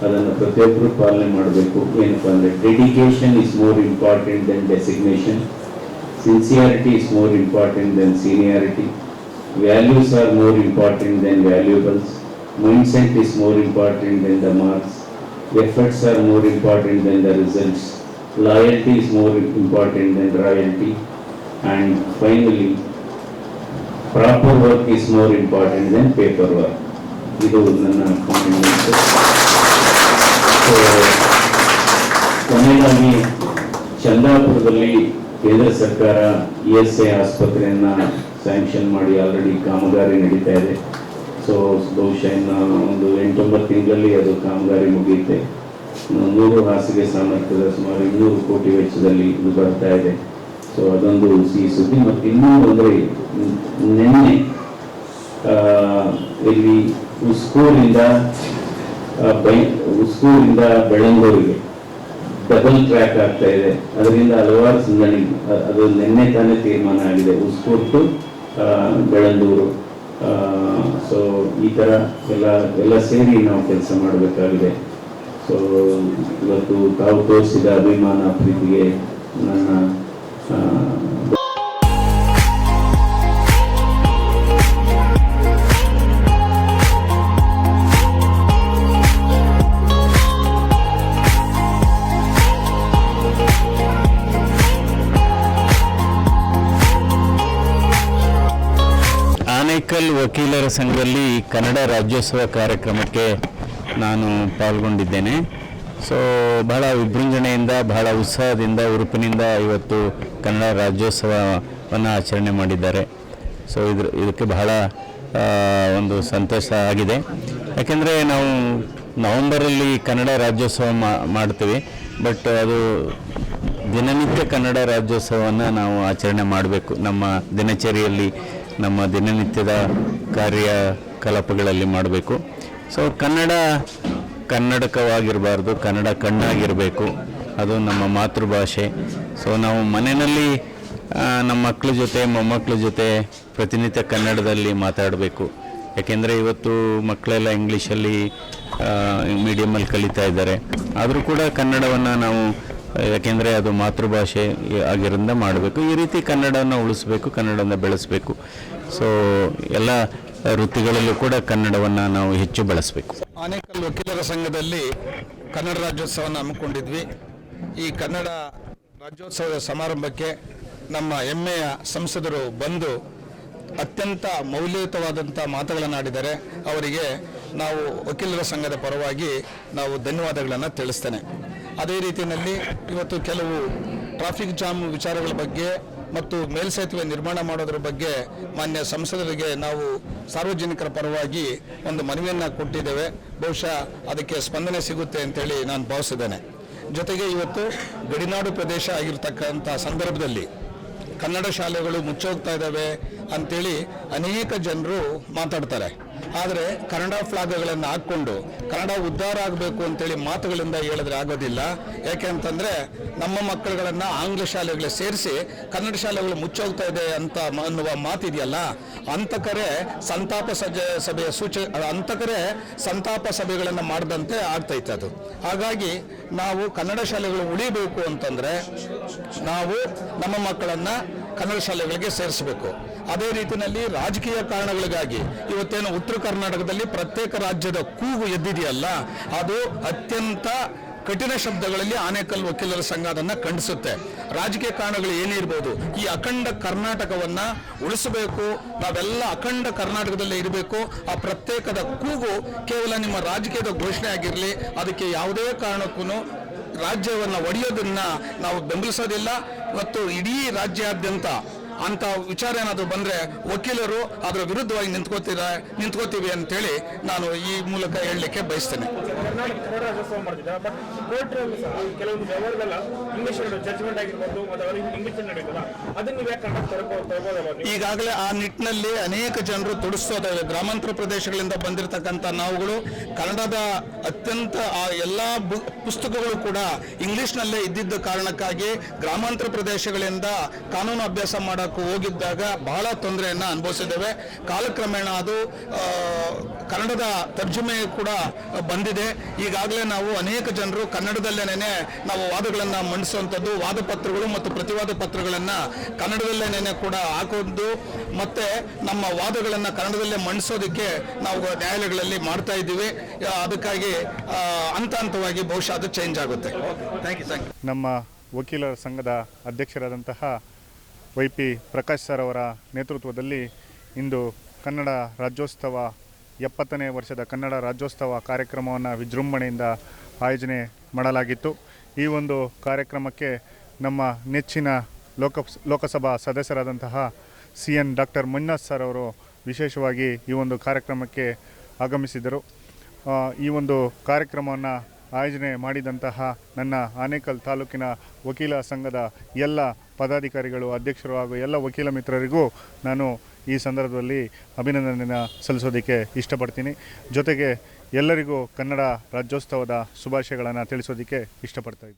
ಅದನ್ನು ಪ್ರತಿಯೊಬ್ಬರು ಪಾಲನೆ ಮಾಡಬೇಕು. ಏನಪ್ಪ ಅಂದರೆ, dedication is more important than designation, sincerity is more important than seniority, values are more important than valuables, mindset is more important than the marks, efforts are more important than the results, loyalty is more important than royalty, and finally proper work is more important than paperwork. ಇದು ನನ್ನ comment. So ಕೊನೆಯದಾಗಿ ಚಂದಾಪುರದಲ್ಲಿ ಕೇಂದ್ರ ಸರ್ಕಾರ ESI ಆಸ್ಪತ್ರೆಯನ್ನು sanction ಮಾಡಿ already ಕಾಮಗಾರಿ ನಡೀತಾ ಇದೆ. ಸೊ ಬಹುಶಃ ಇನ್ನು ಒಂದು 8-9 ತಿಂಗಳಲ್ಲಿ ಅದು ಕಾಮಗಾರಿ ಮುಗಿಯುತ್ತೆ. 100 ಹಾಸಿಗೆ ಸಾಮರ್ಥ್ಯದ ಸುಮಾರು 200 ಕೋಟಿ ವೆಚ್ಚದಲ್ಲಿ ಇದು ಬರ್ತಾ ಇದೆ. ಸೊ ಅದೊಂದು ಸಿಹಿ ಸುದ್ದಿ. ಮತ್ತು ಇನ್ನೊಂದು ಅಂದರೆ, ನಿನ್ನೆ ಇಲ್ಲಿ ಉಸ್ಕೂರಿಂದ ಬೆಳಂದೂರಿಗೆ ಡಬಲ್ ಟ್ರ್ಯಾಕ್ ಆಗ್ತಾ ಇದೆ. ಅದರಿಂದ ಹಲವಾರು ಅದು ನಿನ್ನೆ ತಾನೇ ತೀರ್ಮಾನ ಆಗಿದೆ, ಉಸ್ಕೂರ್ ಟು ಬೆಳಂದೂರು. ಸೊ ಈ ಥರ ಎಲ್ಲ ಸೇರಿ ನಾವು ಕೆಲಸ ಮಾಡಬೇಕಾಗಿದೆ. ಸೊ ಇವತ್ತು ತಾವು ತೋರಿಸಿದ ಅಭಿಮಾನ, ಪ್ರೀತಿಗೆ ನನ್ನ ಆನೇಕಲ್ ವಕೀಲರ ಸಂಘದಲ್ಲಿ ಕನ್ನಡ ರಾಜ್ಯೋತ್ಸವ ಕಾರ್ಯಕ್ರಮಕ್ಕೆ ನಾನು ಪಾಲ್ಗೊಂಡಿದ್ದೇನೆ. ಸೊ ಬಹಳ ವಿಜೃಂಭಣೆಯಿಂದ, ಬಹಳ ಉತ್ಸಾಹದಿಂದ, ಉರುಪಿನಿಂದ ಇವತ್ತು ಕನ್ನಡ ರಾಜ್ಯೋತ್ಸವವನ್ನು ಆಚರಣೆ ಮಾಡಿದ್ದಾರೆ. ಸೊ ಇದಕ್ಕೆ ಬಹಳ ಒಂದು ಸಂತೋಷ ಆಗಿದೆ. ಯಾಕೆಂದರೆ ನಾವು ನವಂಬರಲ್ಲಿ ಕನ್ನಡ ರಾಜ್ಯೋತ್ಸವ ಮಾಡ್ತೀವಿ, ಬಟ್ ಅದು ದಿನನಿತ್ಯ ಕನ್ನಡ ರಾಜ್ಯೋತ್ಸವವನ್ನು ನಾವು ಆಚರಣೆ ಮಾಡಬೇಕು. ನಮ್ಮ ದಿನಚರಿಯಲ್ಲಿ, ನಮ್ಮ ದಿನನಿತ್ಯದ ಕಾರ್ಯಕಲಾಪಗಳಲ್ಲಿ ಮಾಡಬೇಕು. ಸೊ ಕನ್ನಡಕವಾಗಿರಬಾರ್ದು, ಕನ್ನಡ ಕಣ್ಣಾಗಿರಬೇಕು. ಅದು ನಮ್ಮ ಮಾತೃಭಾಷೆ. ಸೊ ನಾವು ಮನೆಯಲ್ಲಿ ನಮ್ಮ ಮಕ್ಕಳ ಜೊತೆ, ಮೊಮ್ಮಕ್ಕಳ ಜೊತೆ ಪ್ರತಿನಿತ್ಯ ಕನ್ನಡದಲ್ಲಿ ಮಾತಾಡಬೇಕು. ಯಾಕೆಂದರೆ ಇವತ್ತು ಮಕ್ಕಳೆಲ್ಲ ಇಂಗ್ಲೀಷಲ್ಲಿ ಮೀಡಿಯಮಲ್ಲಿ ಕಲಿತಾ ಇದ್ದಾರೆ. ಆದರೂ ಕೂಡ ಕನ್ನಡವನ್ನು ನಾವು, ಯಾಕೆಂದರೆ ಅದು ಮಾತೃಭಾಷೆ ಆಗಿರೋದ್ರಿಂದ ಮಾಡಬೇಕು. ಈ ರೀತಿ ಕನ್ನಡವನ್ನು ಉಳಿಸ್ಬೇಕು, ಕನ್ನಡವನ್ನು ಬೆಳೆಸಬೇಕು. ಸೊ ಎಲ್ಲ ವೃತ್ತಿಗಳಲ್ಲೂ ಕೂಡ ಕನ್ನಡವನ್ನು ನಾವು ಹೆಚ್ಚು ಬಳಸಬೇಕು. ಆನೇಕಲ್ ವಕೀಲರ ಸಂಘದಲ್ಲಿ ಕನ್ನಡ ರಾಜ್ಯೋತ್ಸವವನ್ನು ಹಮ್ಮಿಕೊಂಡಿದ್ವಿ. ಈ ಕನ್ನಡ ರಾಜ್ಯೋತ್ಸವದ ಸಮಾರಂಭಕ್ಕೆ ನಮ್ಮ ಹೆಮ್ಮೆಯ ಸಂಸದರು ಬಂದು ಅತ್ಯಂತ ಮೌಲ್ಯಯುತವಾದಂಥ ಮಾತುಗಳನ್ನಾಡಿದ್ದಾರೆ. ಅವರಿಗೆ ನಾವು ವಕೀಲರ ಸಂಘದ ಪರವಾಗಿ ನಾವು ಧನ್ಯವಾದಗಳನ್ನು ತಿಳಿಸ್ತೇನೆ. ಅದೇ ರೀತಿಯಲ್ಲಿ ಇವತ್ತು ಕೆಲವು ಟ್ರಾಫಿಕ್ ಜಾಮ್ ವಿಚಾರಗಳ ಬಗ್ಗೆ ಮತ್ತು ಮೇಲ್ಸೇತುವೆ ನಿರ್ಮಾಣ ಮಾಡೋದ್ರ ಬಗ್ಗೆ ಮಾನ್ಯ ಸಂಸದರಿಗೆ ನಾವು ಸಾರ್ವಜನಿಕರ ಪರವಾಗಿ ಒಂದು ಮನವಿಯನ್ನು ಕೊಟ್ಟಿದ್ದೇವೆ. ಬಹುಶಃ ಅದಕ್ಕೆ ಸ್ಪಂದನೆ ಸಿಗುತ್ತೆ ಅಂತೇಳಿ ನಾನು ಭಾವಿಸಿದ್ದೇನೆ. ಜೊತೆಗೆ ಇವತ್ತು ಗಡಿನಾಡು ಪ್ರದೇಶ ಆಗಿರ್ತಕ್ಕಂಥ ಸಂದರ್ಭದಲ್ಲಿ ಕನ್ನಡ ಶಾಲೆಗಳು ಮುಚ್ಚೋಗ್ತಾ ಇದ್ದಾವೆ ಅಂಥೇಳಿ ಅನೇಕ ಜನರು ಮಾತಾಡ್ತಾರೆ. ಆದರೆ ಕನ್ನಡ ಫ್ಲಾಗ್ಗಳನ್ನು ಹಾಕ್ಕೊಂಡು ಕನ್ನಡ ಉದ್ಧಾರ ಆಗಬೇಕು ಅಂತೇಳಿ ಮಾತುಗಳಿಂದ ಹೇಳಿದ್ರೆ ಆಗೋದಿಲ್ಲ. ಯಾಕೆ ಅಂತಂದರೆ ನಮ್ಮ ಮಕ್ಕಳುಗಳನ್ನು ಆಂಗ್ಲ ಶಾಲೆಗಳಿಗೆ ಸೇರಿಸಿ ಕನ್ನಡ ಶಾಲೆಗಳು ಮುಚ್ಚೋಗ್ತಾ ಇದೆ ಅಂತ ಅನ್ನುವ ಮಾತಿದೆಯಲ್ಲ, ಅಂತಕರೇ ಸಂತಾಪ ಸಭೆಗಳನ್ನು ಮಾಡದಂತೆ ಆಗ್ತೈತೆ ಅದು. ಹಾಗಾಗಿ ನಾವು ಕನ್ನಡ ಶಾಲೆಗಳು ಉಳಿಬೇಕು ಅಂತಂದರೆ ನಾವು ನಮ್ಮ ಮಕ್ಕಳನ್ನು ಕನ್ನಡ ಶಾಲೆಗಳಿಗೆ ಸೇರಿಸಬೇಕು. ಅದೇ ರೀತಿಯಲ್ಲಿ ರಾಜಕೀಯ ಕಾರಣಗಳಿಗಾಗಿ ಇವತ್ತೇನು ಉತ್ತರ ಕರ್ನಾಟಕದಲ್ಲಿ ಪ್ರತ್ಯೇಕ ರಾಜ್ಯದ ಕೂಗು ಎದ್ದಿದೆಯಲ್ಲ, ಅದು ಅತ್ಯಂತ ಕಠಿಣ ಶಬ್ದಗಳಲ್ಲಿ ಆನೇಕಲ್ ವಕೀಲರ ಸಂಘ ಅದನ್ನು ಖಂಡಿಸುತ್ತೆ. ರಾಜಕೀಯ ಕಾರಣಗಳು ಏನೇ ಇರ್ಬೋದು, ಈ ಅಖಂಡ ಕರ್ನಾಟಕವನ್ನು ಉಳಿಸಬೇಕು, ನಾವೆಲ್ಲ ಅಖಂಡ ಕರ್ನಾಟಕದಲ್ಲೇ ಇರಬೇಕು. ಆ ಪ್ರತ್ಯೇಕದ ಕೂಗು ಕೇವಲ ನಿಮ್ಮ ರಾಜಕೀಯದ ಘೋಷಣೆ ಆಗಿರಲಿ, ಅದಕ್ಕೆ ಯಾವುದೇ ಕಾರಣಕ್ಕೂ ರಾಜ್ಯವನ್ನು ಒಡೆಯೋದನ್ನು ನಾವು ಬೆಂಬಲಿಸೋದಿಲ್ಲ. ಮತ್ತು ಇಡೀ ರಾಜ್ಯಾದ್ಯಂತ ಅಂತ ವಿಚಾರ ಏನಾದರೂ ಬಂದರೆ ವಕೀಲರು ಅದರ ವಿರುದ್ಧವಾಗಿ ನಿಂತ್ಕೋತೀವಿ ಅಂತೇಳಿ ನಾನು ಈ ಮೂಲಕ ಹೇಳಲಿಕ್ಕೆ ಬಯಸ್ತೇನೆ. ಕನ್ನಡ ರಾಜ್ಯೋತ್ಸವ ಮಾಡ್ತಿದ್ದೆ, ಬಟ್ ಕೋರ್ಟ್ನಲ್ಲಿ ಸಹ ಕೆಲವೊಂದು ವ್ಯವಹಾರದಲ್ಲ ಇಂಗ್ಲಿಷ್ ಜಡ್ಜ್ಮೆಂಟ್ ಆಗಿರ್ಬೋದು ಮತ್ತು ಇಂಗ್ಲಿಷ್ ನಡೆಯುತ್ತಲ್ಲ, ಅದನ್ನು ನೀವು ಯಾಕೆ ಕನ್ನಡ ತರಬಹುದಲ್ಲ? ಈಗಾಗಲೇ ಆ ನಿಟ್ಟಿನಲ್ಲಿ ಅನೇಕ ಜನರು ತೊಡಗಿಸೋದಾವೆ. ಗ್ರಾಮಾಂತರ ಪ್ರದೇಶಗಳಿಂದ ಬಂದಿರತಕ್ಕಂಥ ನಾವುಗಳು ಕನ್ನಡದ ಅತ್ಯಂತ ಎಲ್ಲ ಪುಸ್ತಕಗಳು ಕೂಡ ಇಂಗ್ಲಿಷ್ನಲ್ಲೇ ಇದ್ದಿದ್ದ ಕಾರಣಕ್ಕಾಗಿ ಗ್ರಾಮಾಂತರ ಪ್ರದೇಶಗಳಿಂದ ಕಾನೂನು ಅಭ್ಯಾಸ ಮಾಡೋಕ್ಕೆ ಹೋಗಿದ್ದಾಗ ಬಹಳ ತೊಂದರೆಯನ್ನು ಅನುಭವಿಸಿದ್ದೇವೆ. ಕಾಲಕ್ರಮೇಣ ಅದು ಕನ್ನಡದ ತರ್ಜುಮೆ ಕೂಡ ಬಂದಿದೆ. ಈಗಾಗಲೇ ನಾವು ಅನೇಕ ಜನರು ಕನ್ನಡದಲ್ಲೇನೆ ನಾವು ವಾದಗಳನ್ನು ಮಂಡಿಸುವಂಥದ್ದು, ವಾದ ಪತ್ರಗಳು ಮತ್ತು ಪ್ರತಿವಾದ ಪತ್ರಗಳನ್ನು ಕನ್ನಡದಲ್ಲೇನೆ ಕೂಡ ಹಾಕೋದು, ಮತ್ತು ನಮ್ಮ ವಾದಗಳನ್ನು ಕನ್ನಡದಲ್ಲೇ ಮಂಡಿಸೋದಕ್ಕೆ ನಾವು ನ್ಯಾಯಾಲಯಗಳಲ್ಲಿ ಮಾಡ್ತಾ ಇದ್ದೀವಿ. ಅದಕ್ಕಾಗಿ ಹಂತ ಹಂತವಾಗಿ ಬಹುಶಃ ಅದು ಚೇಂಜ್ ಆಗುತ್ತೆ. Thank you. ನಮ್ಮ ವಕೀಲರ ಸಂಘದ ಅಧ್ಯಕ್ಷರಾದಂತಹ YP ಪ್ರಕಾಶ್ ಸರ್ ಅವರ ನೇತೃತ್ವದಲ್ಲಿ ಇಂದು ಕನ್ನಡ ರಾಜ್ಯೋತ್ಸವ 70ನೇ ವರ್ಷದ ಕನ್ನಡ ರಾಜ್ಯೋತ್ಸವ ಕಾರ್ಯಕ್ರಮವನ್ನು ವಿಜೃಂಭಣೆಯಿಂದ ಆಯೋಜನೆ ಮಾಡಲಾಗಿತ್ತು. ಈ ಒಂದು ಕಾರ್ಯಕ್ರಮಕ್ಕೆ ನಮ್ಮ ನೆಚ್ಚಿನ ಲೋಕಸಭಾ ಸದಸ್ಯರಾದಂತಹ CN ಡಾಕ್ಟರ್ ಮಂಜುನಾಥ್ ಸರ್ ಅವರು ವಿಶೇಷವಾಗಿ ಈ ಒಂದು ಕಾರ್ಯಕ್ರಮಕ್ಕೆ ಆಗಮಿಸಿದರು. ಈ ಒಂದು ಕಾರ್ಯಕ್ರಮವನ್ನು ಆಯೋಜನೆ ಮಾಡಿದಂತಹ ನನ್ನ ಆನೇಕಲ್ ತಾಲೂಕಿನ ವಕೀಲ ಸಂಘದ ಎಲ್ಲ ಪದಾಧಿಕಾರಿಗಳು, ಅಧ್ಯಕ್ಷರು ಹಾಗೂ ಎಲ್ಲ ವಕೀಲ ಮಿತ್ರರಿಗೂ ನಾನು ಈ ಸಂದರ್ಭದಲ್ಲಿ ಅಭಿನಂದನೆಯನ್ನು ಸಲ್ಲಿಸೋದಕ್ಕೆ ಇಷ್ಟಪಡ್ತೀನಿ. ಜೊತೆಗೆ ಎಲ್ಲರಿಗೂ ಕನ್ನಡ ರಾಜ್ಯೋತ್ಸವದ ಶುಭಾಶಯಗಳನ್ನು ತಿಳಿಸೋದಕ್ಕೆ ಇಷ್ಟಪಡ್ತಾ ಇದ್ದೀನಿ.